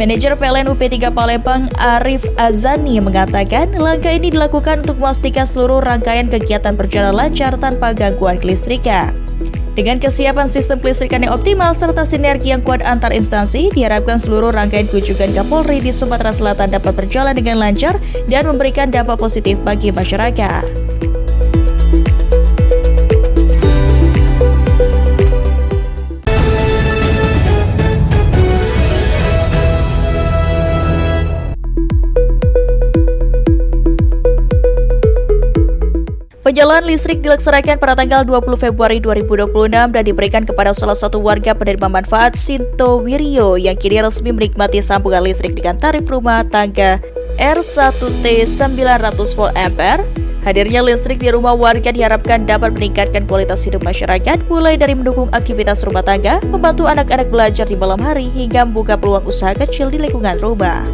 Manajer PLN UP3 Palembang Arif Azani mengatakan langkah ini dilakukan untuk memastikan seluruh rangkaian kegiatan berjalan lancar tanpa gangguan kelistrikan. Dengan kesiapan sistem kelistrikan yang optimal serta sinergi yang kuat antar instansi, diharapkan seluruh rangkaian kunjungan Kapolri di Sumatera Selatan dapat berjalan dengan lancar dan memberikan dampak positif bagi masyarakat. Penyaluran listrik dilaksanakan pada tanggal 20 Februari 2026 dan diberikan kepada salah satu warga penerima manfaat Sinto Wiryo yang kini resmi menikmati sambungan listrik dengan tarif rumah tangga R1T 900 volt ampere. Hadirnya listrik di rumah warga diharapkan dapat meningkatkan kualitas hidup masyarakat mulai dari mendukung aktivitas rumah tangga, membantu anak-anak belajar di malam hari hingga membuka peluang usaha kecil di lingkungan rumah.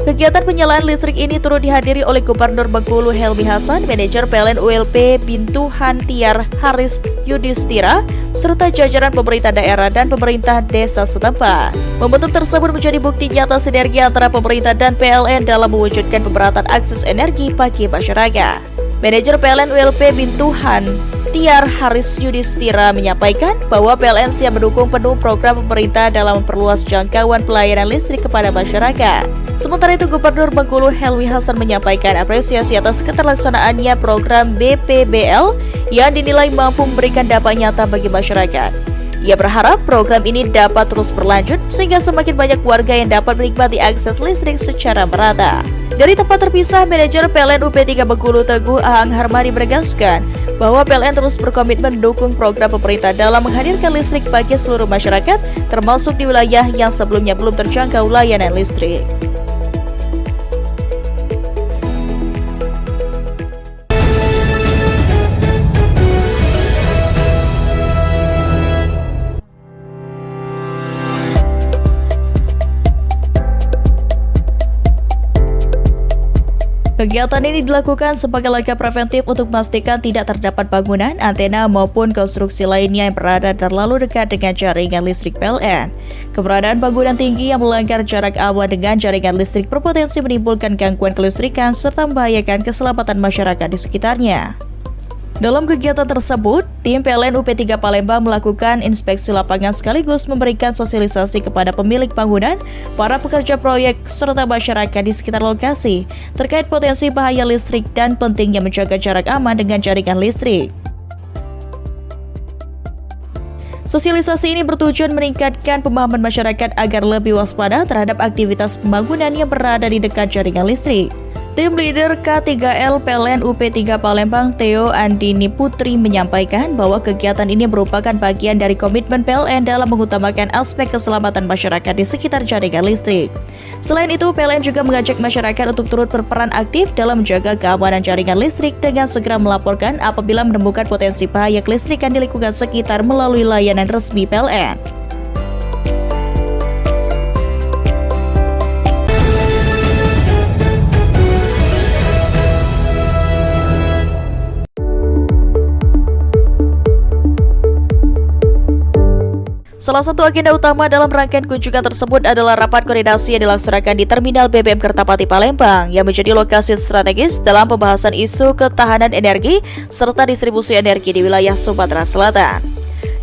Kegiatan penyaluran listrik ini turut dihadiri oleh Gubernur Bengkulu Helmi Hasan, Manajer PLN ULP Bintuhan Tiar Haris Yudhistira, serta jajaran pemerintah daerah dan pemerintah desa setempat. Momentum tersebut menjadi bukti nyata sinergi antara pemerintah dan PLN dalam mewujudkan pemerataan akses energi bagi masyarakat. Manajer PLN ULP Bintuhan Tiar Haris Yudhistira menyampaikan bahwa PLN siap mendukung penuh program pemerintah dalam memperluas jangkauan pelayanan listrik kepada masyarakat. Sementara itu, Gubernur Bengkulu Helmi Hasan menyampaikan apresiasi atas keterlaksanaannya program BPBL yang dinilai mampu memberikan dampak nyata bagi masyarakat. Ia berharap program ini dapat terus berlanjut sehingga semakin banyak warga yang dapat menikmati akses listrik secara merata. Dari tempat terpisah, Manajer PLN UP3 Bengkulu Teguh Ahang Harmadi menegaskan bahwa PLN terus berkomitmen mendukung program pemerintah dalam menghadirkan listrik bagi seluruh masyarakat, termasuk di wilayah yang sebelumnya belum terjangkau layanan listrik. Kegiatan ini dilakukan sebagai langkah preventif untuk memastikan tidak terdapat bangunan, antena maupun konstruksi lainnya yang berada terlalu dekat dengan jaringan listrik PLN. Keberadaan bangunan tinggi yang melanggar jarak aman dengan jaringan listrik berpotensi menimbulkan gangguan kelistrikan serta membahayakan keselamatan masyarakat di sekitarnya. Dalam kegiatan tersebut, tim PLN UP3 Palembang melakukan inspeksi lapangan sekaligus memberikan sosialisasi kepada pemilik bangunan, para pekerja proyek, serta masyarakat di sekitar lokasi terkait potensi bahaya listrik dan pentingnya menjaga jarak aman dengan jaringan listrik. Sosialisasi ini bertujuan meningkatkan pemahaman masyarakat agar lebih waspada terhadap aktivitas pembangunan yang berada di dekat jaringan listrik. Tim leader K3L PLN UP3 Palembang Theo Andini Putri menyampaikan bahwa kegiatan ini merupakan bagian dari komitmen PLN dalam mengutamakan aspek keselamatan masyarakat di sekitar jaringan listrik. Selain itu, PLN juga mengajak masyarakat untuk turut berperan aktif dalam menjaga keamanan jaringan listrik dengan segera melaporkan apabila menemukan potensi bahaya kelistrikan di lingkungan sekitar melalui layanan resmi PLN. Salah satu agenda utama dalam rangkaian kunjungan tersebut adalah rapat koordinasi yang dilaksanakan di Terminal BBM Kertapati Palembang yang menjadi lokasi strategis dalam pembahasan isu ketahanan energi serta distribusi energi di wilayah Sumatera Selatan.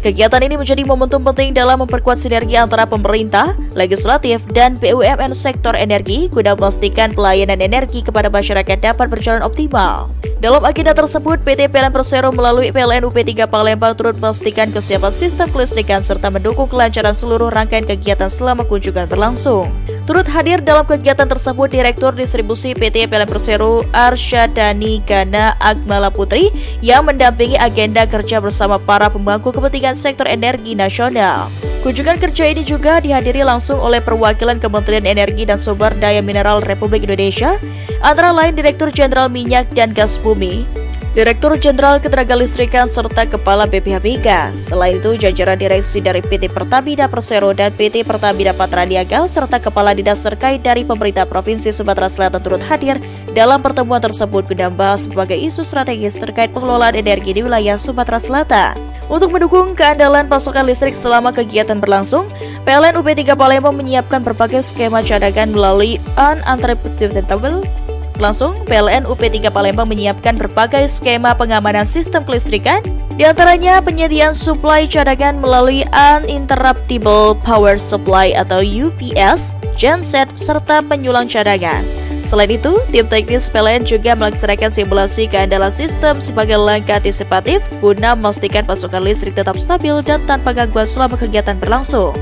Kegiatan ini menjadi momentum penting dalam memperkuat sinergi antara pemerintah, legislatif, dan BUMN sektor energi guna memastikan pelayanan energi kepada masyarakat dapat berjalan optimal. Dalam agenda tersebut, PT PLN Persero melalui PLN UP3 Palembang turut memastikan kesiapan sistem kelistrikan serta mendukung kelancaran seluruh rangkaian kegiatan selama kunjungan berlangsung. Turut hadir dalam kegiatan tersebut Direktur Distribusi PT PLN Persero Arsyadani Gana Akmala Putri yang mendampingi agenda kerja bersama para pemangku kepentingan sektor energi nasional. Kunjungan kerja ini juga dihadiri langsung oleh perwakilan Kementerian Energi dan Sumber Daya Mineral Republik Indonesia, antara lain Direktur Jenderal Minyak dan Gas Bumi, Direktur Jenderal Ketenagalistrikan serta Kepala BPH Migas. Selain itu, jajaran direksi dari PT Pertamina Persero dan PT Pertamina Patraniaga serta Kepala Dinas terkait dari pemerintah Provinsi Sumatera Selatan turut hadir dalam pertemuan tersebut guna membahas berbagai isu strategis terkait pengelolaan energi di wilayah Sumatera Selatan. Untuk mendukung keandalan pasokan listrik selama kegiatan berlangsung, PLN UP3 Palembang menyiapkan berbagai skema cadangan melalui unanticipated. Langsung, PLN UP3 Palembang menyiapkan berbagai skema pengamanan sistem kelistrikan, diantaranya penyediaan suplai cadangan melalui Uninterruptible Power Supply atau UPS, genset, serta penyulang cadangan. Selain itu, tim teknis PLN juga melaksanakan simulasi keandalan sistem sebagai langkah antisipatif guna memastikan pasokan listrik tetap stabil dan tanpa gangguan selama kegiatan berlangsung.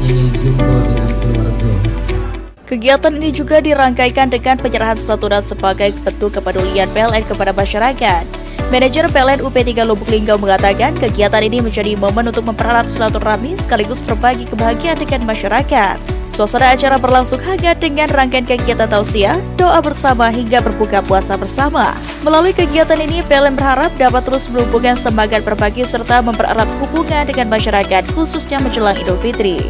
ingin jumpa dengan keluarga. Kegiatan ini juga dirangkaikan dengan penyerahan santunan sebagai bentuk kepedulian PLN kepada masyarakat. Manajer PLN UP3 Lubuk Linggau mengatakan kegiatan ini menjadi momen untuk mempererat silaturahmi sekaligus berbagi kebahagiaan dengan masyarakat. Suasana acara berlangsung hangat dengan rangkaian kegiatan tausiah, doa bersama hingga berbuka puasa bersama. Melalui kegiatan ini, PLN berharap dapat terus menumbuhkan semangat berbagi serta mempererat hubungan dengan masyarakat khususnya menjelang Idul Fitri.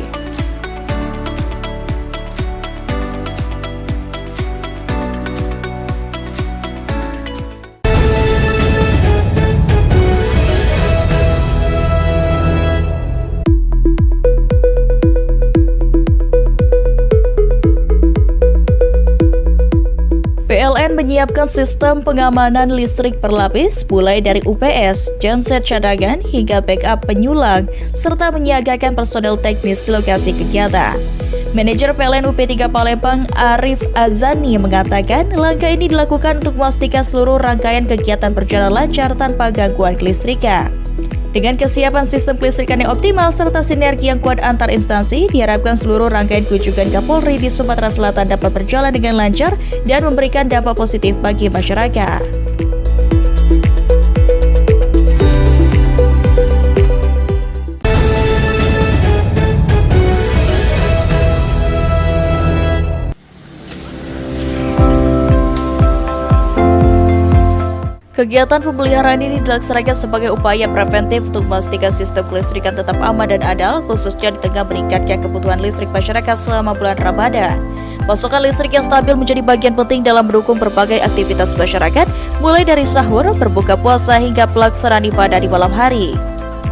PLN menyiapkan sistem pengamanan listrik berlapis mulai dari UPS, genset cadangan hingga backup penyulang, serta menyiagakan personel teknis di lokasi kegiatan. Manajer PLN UP3 Palembang Arif Azani mengatakan langkah ini dilakukan untuk memastikan seluruh rangkaian kegiatan berjalan lancar tanpa gangguan kelistrikan. Dengan kesiapan sistem kelistrikan yang optimal serta sinergi yang kuat antar instansi, diharapkan seluruh rangkaian kunjungan Kapolri di Sumatera Selatan dapat berjalan dengan lancar dan memberikan dampak positif bagi masyarakat. Kegiatan pemeliharaan ini dilaksanakan sebagai upaya preventif untuk memastikan sistem kelistrikan tetap aman dan adil, khususnya di tengah meningkatnya kebutuhan listrik masyarakat selama bulan Ramadan. Pasokan listrik yang stabil menjadi bagian penting dalam mendukung berbagai aktivitas masyarakat, mulai dari sahur, berbuka puasa, hingga pelaksanaan ibadah di malam hari.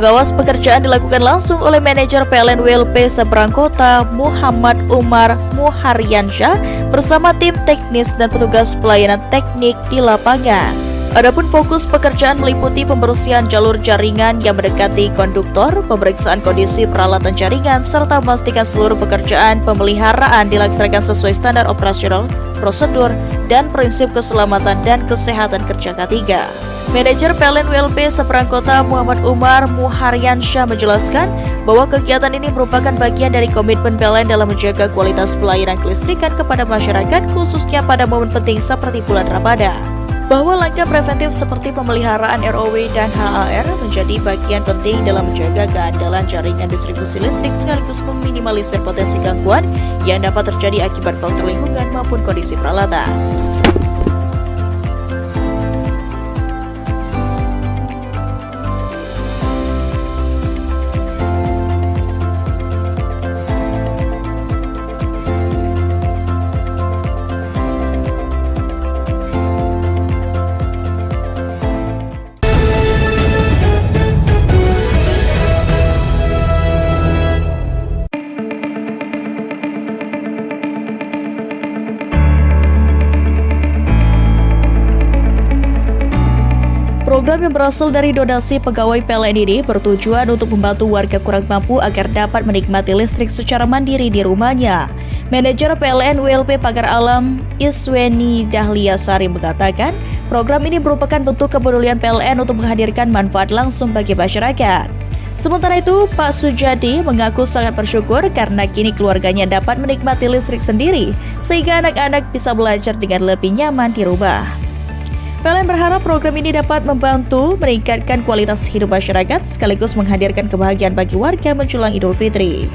Pengawas pekerjaan dilakukan langsung oleh manajer PLN WLP Seberang Kota Muhammad Umar Muharyansyah bersama tim teknis dan petugas pelayanan teknik di lapangan. Adapun fokus pekerjaan meliputi pembersihan jalur jaringan yang mendekati konduktor, pemeriksaan kondisi peralatan jaringan, serta memastikan seluruh pekerjaan pemeliharaan dilaksanakan sesuai standar operasional, prosedur, dan prinsip keselamatan dan kesehatan kerja K3. Manajer PLN WLP Seberang Kota Muhammad Umar Muharyansyah menjelaskan bahwa kegiatan ini merupakan bagian dari komitmen PLN dalam menjaga kualitas pelayanan kelistrikan kepada masyarakat, khususnya pada momen penting seperti bulan Ramadan. Bahwa langkah preventif seperti pemeliharaan ROW dan HAR menjadi bagian penting dalam menjaga keandalan jaringan distribusi listrik sekaligus meminimalisir potensi gangguan yang dapat terjadi akibat faktor lingkungan maupun kondisi peralatan. Program yang berasal dari donasi pegawai PLN ini bertujuan untuk membantu warga kurang mampu agar dapat menikmati listrik secara mandiri di rumahnya. Manajer PLN WLP Pagar Alam, Isweni Dahlia Sari mengatakan, program ini merupakan bentuk kepedulian PLN untuk menghadirkan manfaat langsung bagi masyarakat. Sementara itu, Pak Sujadi mengaku sangat bersyukur karena kini keluarganya dapat menikmati listrik sendiri, sehingga anak-anak bisa belajar dengan lebih nyaman di rumah. PLN berharap program ini dapat membantu meningkatkan kualitas hidup masyarakat sekaligus menghadirkan kebahagiaan bagi warga menjelang Idul Fitri.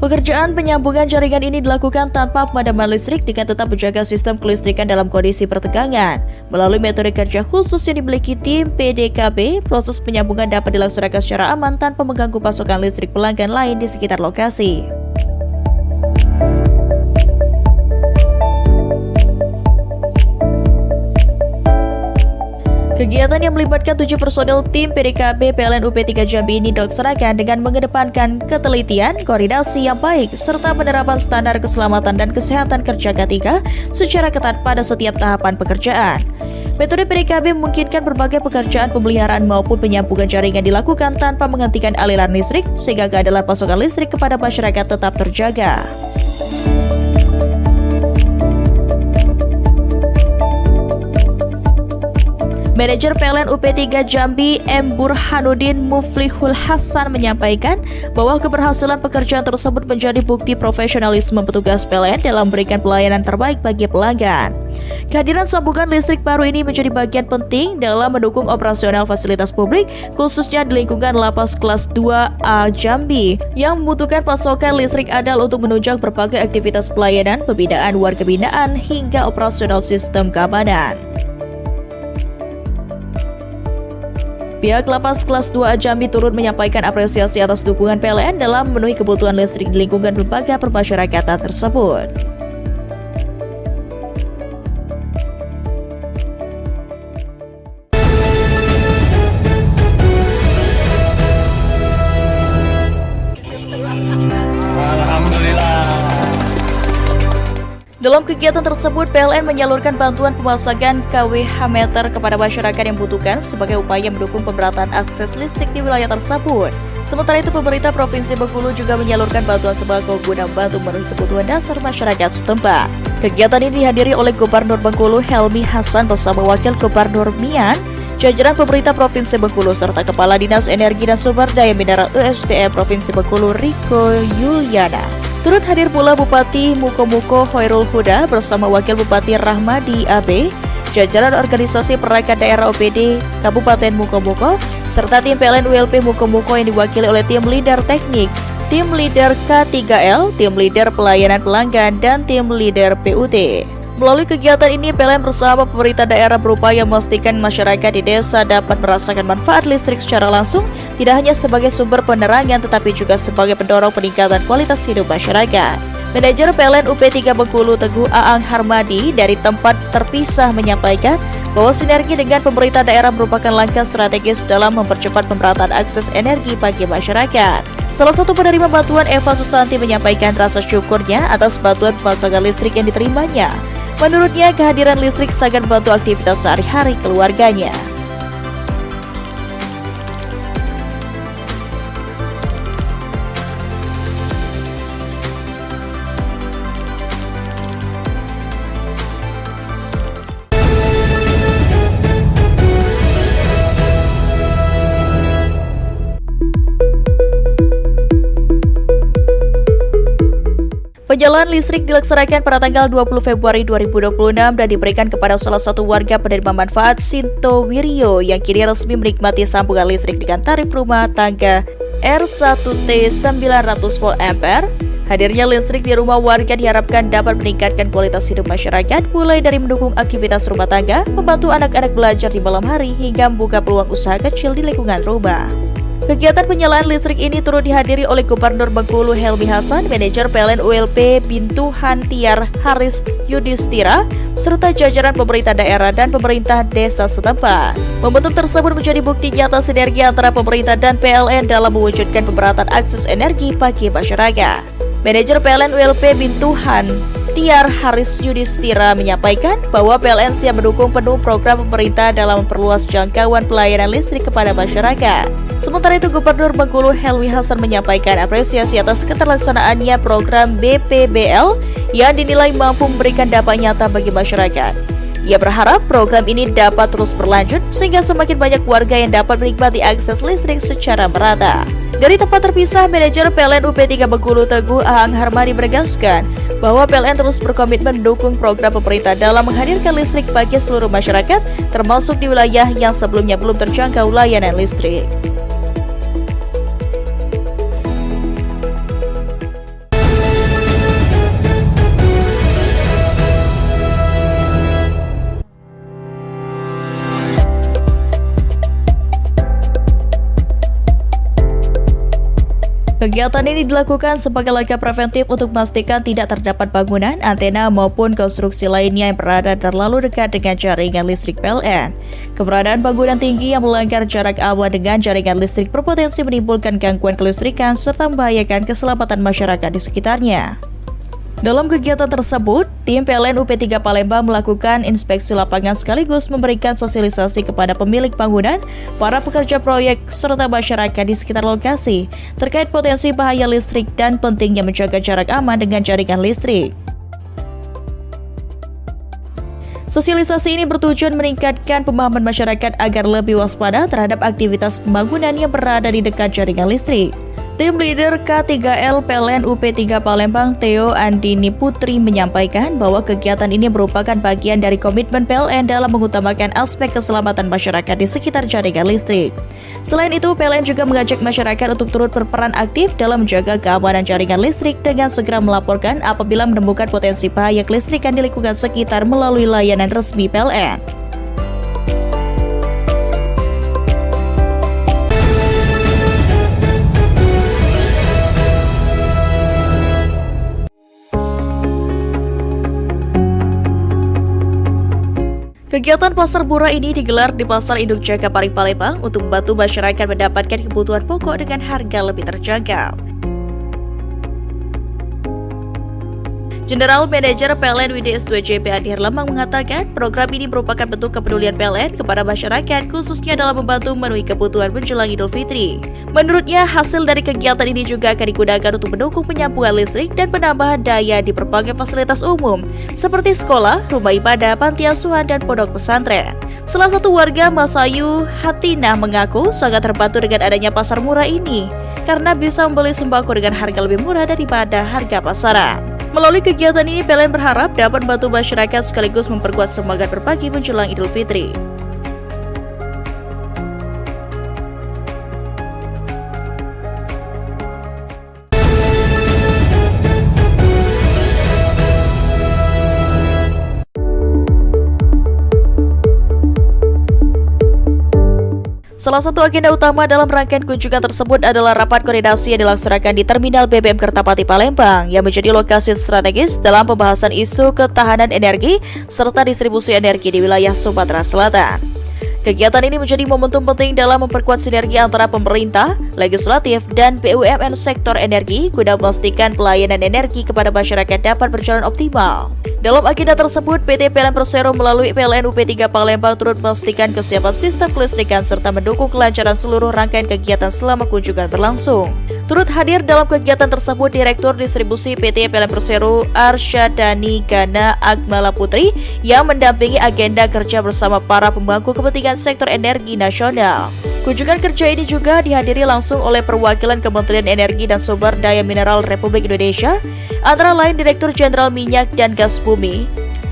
Pekerjaan penyambungan jaringan ini dilakukan tanpa pemadaman listrik dengan tetap menjaga sistem kelistrikan dalam kondisi pertegangan. Melalui metode kerja khusus yang dimiliki tim PDKB, proses penyambungan dapat dilaksanakan secara aman tanpa mengganggu pasokan listrik pelanggan lain di sekitar lokasi. Kegiatan yang melibatkan 7 personel tim PDKB PLN UP3 Jambi ini dilaksanakan dengan mengedepankan ketelitian, koordinasi yang baik, serta penerapan standar keselamatan dan kesehatan kerja K3 secara ketat pada setiap tahapan pekerjaan. Metode PDKB memungkinkan berbagai pekerjaan pemeliharaan maupun penyambungan jaringan dilakukan tanpa menghentikan aliran listrik, sehingga keandalan pasokan listrik kepada masyarakat tetap terjaga. Manajer PLN UP3 Jambi M. Burhanuddin Muflihul Hasan menyampaikan bahwa keberhasilan pekerjaan tersebut menjadi bukti profesionalisme petugas PLN dalam memberikan pelayanan terbaik bagi pelanggan. Kehadiran sambungan listrik baru ini menjadi bagian penting dalam mendukung operasional fasilitas publik, khususnya di lingkungan Lapas Kelas 2A Jambi, yang membutuhkan pasokan listrik andal untuk menunjang berbagai aktivitas pelayanan, pembinaan warga binaan, hingga operasional sistem keamanan. Pihak Lapas Kelas 2A Jambi turut menyampaikan apresiasi atas dukungan PLN dalam memenuhi kebutuhan listrik di lingkungan lembaga permasyarakatan tersebut. Dalam kegiatan tersebut, PLN menyalurkan bantuan pemasangan KWH meter kepada masyarakat yang membutuhkan sebagai upaya mendukung pemerataan akses listrik di wilayah tersebut. Sementara itu, pemerintah Provinsi Bengkulu juga menyalurkan bantuan sembako guna membantu memenuhi kebutuhan dasar masyarakat setempat. Kegiatan ini dihadiri oleh Gubernur Bengkulu Helmi Hasan bersama Wakil Gubernur Mian, jajaran pemerintah Provinsi Bengkulu, serta Kepala Dinas Energi dan Sumber Daya Mineral ESDM Provinsi Bengkulu Riko Yuliana. Turut hadir pula Bupati Mukomuko Hoirul Huda bersama Wakil Bupati Rahmadi AB, jajaran organisasi perangkat daerah OPD Kabupaten Mukomuko, serta tim PLN WLP Mukomuko yang diwakili oleh tim leader teknik, tim leader K3L, tim leader pelayanan pelanggan, dan tim leader PUT. Melalui kegiatan ini, PLN bersama pemerintah daerah berupaya memastikan masyarakat di desa dapat merasakan manfaat listrik secara langsung, tidak hanya sebagai sumber penerangan tetapi juga sebagai pendorong peningkatan kualitas hidup masyarakat. Manajer PLN UP3 Bengkulu Teguh Aang Harmadi dari tempat terpisah menyampaikan bahwa sinergi dengan pemerintah daerah merupakan langkah strategis dalam mempercepat pemerataan akses energi bagi masyarakat. Salah satu penerima bantuan, Eva Susanti, menyampaikan rasa syukurnya atas bantuan pemasangan listrik yang diterimanya. Menurutnya, kehadiran listrik sangat membantu aktivitas sehari-hari keluarganya. Penyaluran listrik dilaksanakan pada tanggal 20 Februari 2026 dan diberikan kepada salah satu warga penerima manfaat, Sinto Wiryo, yang kini resmi menikmati sambungan listrik dengan tarif rumah tangga R1T 900 volt ampere. Hadirnya listrik di rumah warga diharapkan dapat meningkatkan kualitas hidup masyarakat, mulai dari mendukung aktivitas rumah tangga, membantu anak-anak belajar di malam hari, hingga membuka peluang usaha kecil di lingkungan rumah. Kegiatan penyalaan listrik ini turut dihadiri oleh Gubernur Bengkulu Helmi Hasan, Manajer PLN ULP Bintuhan Tiar Haris Yudhistira, serta jajaran pemerintah daerah dan pemerintah desa setempat. Momentum tersebut menjadi bukti nyata sinergi antara pemerintah dan PLN dalam mewujudkan pemerataan akses energi bagi masyarakat. Manajer PLN ULP Bintuhan Tiar Haris Yudhistira menyampaikan bahwa PLN siap mendukung penuh program pemerintah dalam memperluas jangkauan pelayanan listrik kepada masyarakat. Sementara itu, Gubernur Bengkulu Helmi Hasan menyampaikan apresiasi atas keterlaksanaannya program BPBL yang dinilai mampu memberikan dampak nyata bagi masyarakat. Ia berharap program ini dapat terus berlanjut sehingga semakin banyak warga yang dapat menikmati akses listrik secara merata. Dari tempat terpisah, Manajer PLN UP3 Bengkulu Teguh Ahang Harmadi menegaskan bahwa PLN terus berkomitmen mendukung program pemerintah dalam menghadirkan listrik bagi seluruh masyarakat, termasuk di wilayah yang sebelumnya belum terjangkau layanan listrik. Kegiatan ini dilakukan sebagai langkah preventif untuk memastikan tidak terdapat bangunan, antena maupun konstruksi lainnya yang berada terlalu dekat dengan jaringan listrik PLN. Keberadaan bangunan tinggi yang melanggar jarak aman dengan jaringan listrik berpotensi menimbulkan gangguan kelistrikan serta membahayakan keselamatan masyarakat di sekitarnya. Dalam kegiatan tersebut, tim PLN UP3 Palembang melakukan inspeksi lapangan sekaligus memberikan sosialisasi kepada pemilik bangunan, para pekerja proyek, serta masyarakat di sekitar lokasi terkait potensi bahaya listrik dan pentingnya menjaga jarak aman dengan jaringan listrik. Sosialisasi ini bertujuan meningkatkan pemahaman masyarakat agar lebih waspada terhadap aktivitas pembangunan yang berada di dekat jaringan listrik. Tim leader K3L PLN UP3 Palembang Theo Andini Putri menyampaikan bahwa kegiatan ini merupakan bagian dari komitmen PLN dalam mengutamakan aspek keselamatan masyarakat di sekitar jaringan listrik. Selain itu, PLN juga mengajak masyarakat untuk turut berperan aktif dalam menjaga keamanan jaringan listrik dengan segera melaporkan apabila menemukan potensi bahaya kelistrikan di lingkungan sekitar melalui layanan resmi PLN. Kegiatan pasar murah ini digelar di Pasar Induk Jakabaring Palembang untuk membantu masyarakat mendapatkan kebutuhan pokok dengan harga lebih terjangkau. General Manager PLN WDS2JP Adi Herlambang mengatakan program ini merupakan bentuk kepedulian PLN kepada masyarakat khususnya dalam membantu memenuhi kebutuhan menjelang Idul Fitri. Menurutnya, hasil dari kegiatan ini juga akan digunakan untuk mendukung penyambungan listrik dan penambahan daya di berbagai fasilitas umum seperti sekolah, rumah ibadah, panti asuhan, dan pondok pesantren. Salah satu warga Masayu Hatina mengaku sangat terbantu dengan adanya pasar murah ini karena bisa membeli sembako dengan harga lebih murah daripada harga pasaran. Melalui kegiatan ini, PLN berharap dapat membantu masyarakat sekaligus memperkuat semangat berbagi menjelang Idul Fitri. Salah satu agenda utama dalam rangkaian kunjungan tersebut adalah rapat koordinasi yang dilaksanakan di Terminal BBM Kertapati Palembang yang menjadi lokasi strategis dalam pembahasan isu ketahanan energi serta distribusi energi di wilayah Sumatera Selatan. Kegiatan ini menjadi momentum penting dalam memperkuat sinergi antara pemerintah, legislatif, dan BUMN sektor energi guna memastikan pelayanan energi kepada masyarakat dapat berjalan optimal. Dalam agenda tersebut, PT PLN Persero melalui PLN UP3 Palembang turut memastikan kesiapan sistem kelistrikan serta mendukung kelancaran seluruh rangkaian kegiatan selama kunjungan berlangsung. Turut hadir dalam kegiatan tersebut Direktur Distribusi PT PLN Persero Arsyadani Gana Akmala Putri yang mendampingi agenda kerja bersama para pemangku kepentingan sektor energi nasional. Kunjungan kerja ini juga dihadiri langsung oleh perwakilan Kementerian Energi dan Sumber Daya Mineral Republik Indonesia, antara lain Direktur Jenderal Minyak dan Gas Bumi,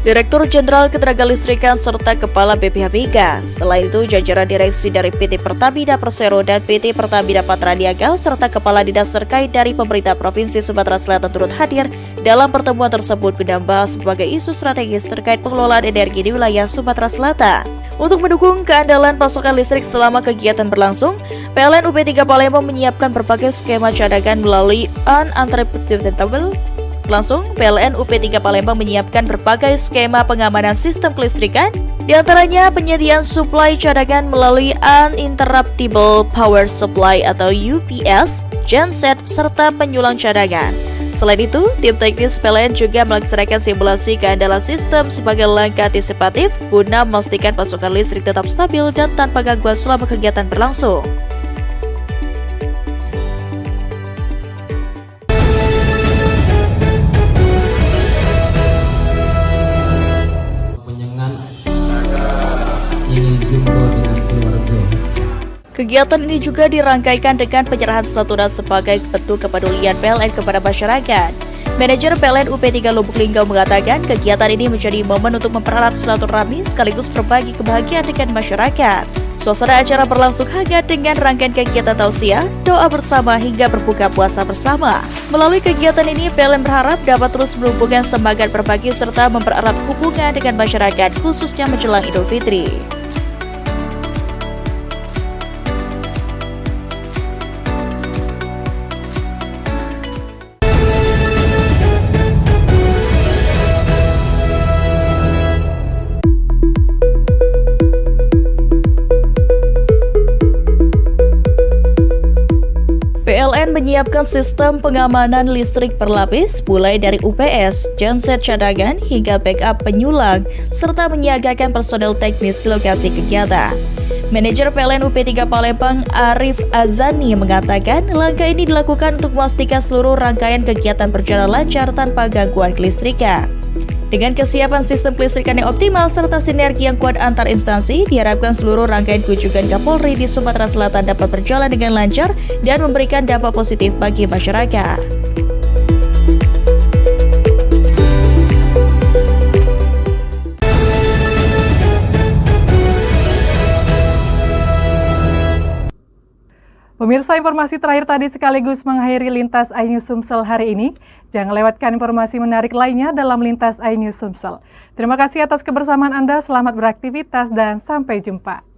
Direktur Jenderal Ketenagalistrikan serta Kepala BPH Migas. Selain itu, jajaran direksi dari PT Pertamina Persero dan PT Pertamina Patraniaga serta Kepala Dinas terkait dari pemerintah Provinsi Sumatera Selatan turut hadir dalam pertemuan tersebut guna membahas berbagai isu strategis terkait pengelolaan energi di wilayah Sumatera Selatan. Untuk mendukung keandalan pasokan listrik selama kegiatan berlangsung, PLN UP3 Palembang menyiapkan berbagai skema cadangan melalui unanticipated. Langsung, PLN UP3 Palembang menyiapkan berbagai skema pengamanan sistem kelistrikan, diantaranya penyediaan suplai cadangan melalui Uninterruptible Power Supply atau UPS, genset, serta penyulang cadangan. Selain itu, tim teknis PLN juga melaksanakan simulasi keandalan sistem sebagai langkah antisipatif guna memastikan pasokan listrik tetap stabil dan tanpa gangguan selama kegiatan berlangsung. ingin jumpa dengan keluarga. Kegiatan ini juga dirangkaikan dengan penyerahan santunan sebagai bentuk kepedulian PLN kepada masyarakat. Manajer PLN UP3 Lubuk Linggau mengatakan kegiatan ini menjadi momen untuk mempererat silaturahmi sekaligus berbagi kebahagiaan dengan masyarakat. Suasana acara berlangsung hangat dengan rangkaian kegiatan tausiah, doa bersama hingga berbuka puasa bersama. Melalui kegiatan ini, PLN berharap dapat terus menumbuhkan semangat berbagi serta mempererat hubungan dengan masyarakat khususnya menjelang Idul Fitri. PLN menyiapkan sistem pengamanan listrik berlapis mulai dari UPS, genset cadangan hingga backup penyulang, serta menyiagakan personel teknis di lokasi kegiatan. Manajer PLN UP3 Palembang Arif Azani mengatakan langkah ini dilakukan untuk memastikan seluruh rangkaian kegiatan berjalan lancar tanpa gangguan kelistrikan. Dengan kesiapan sistem kelistrikan yang optimal serta sinergi yang kuat antar instansi, diharapkan seluruh rangkaian kunjungan Kapolri di Sumatera Selatan dapat berjalan dengan lancar dan memberikan dampak positif bagi masyarakat. Pemirsa, informasi terakhir tadi sekaligus mengakhiri Lintas iNews Sumsel hari ini. Jangan lewatkan informasi menarik lainnya dalam Lintas iNews Sumsel. Terima kasih atas kebersamaan Anda, selamat beraktivitas dan sampai jumpa.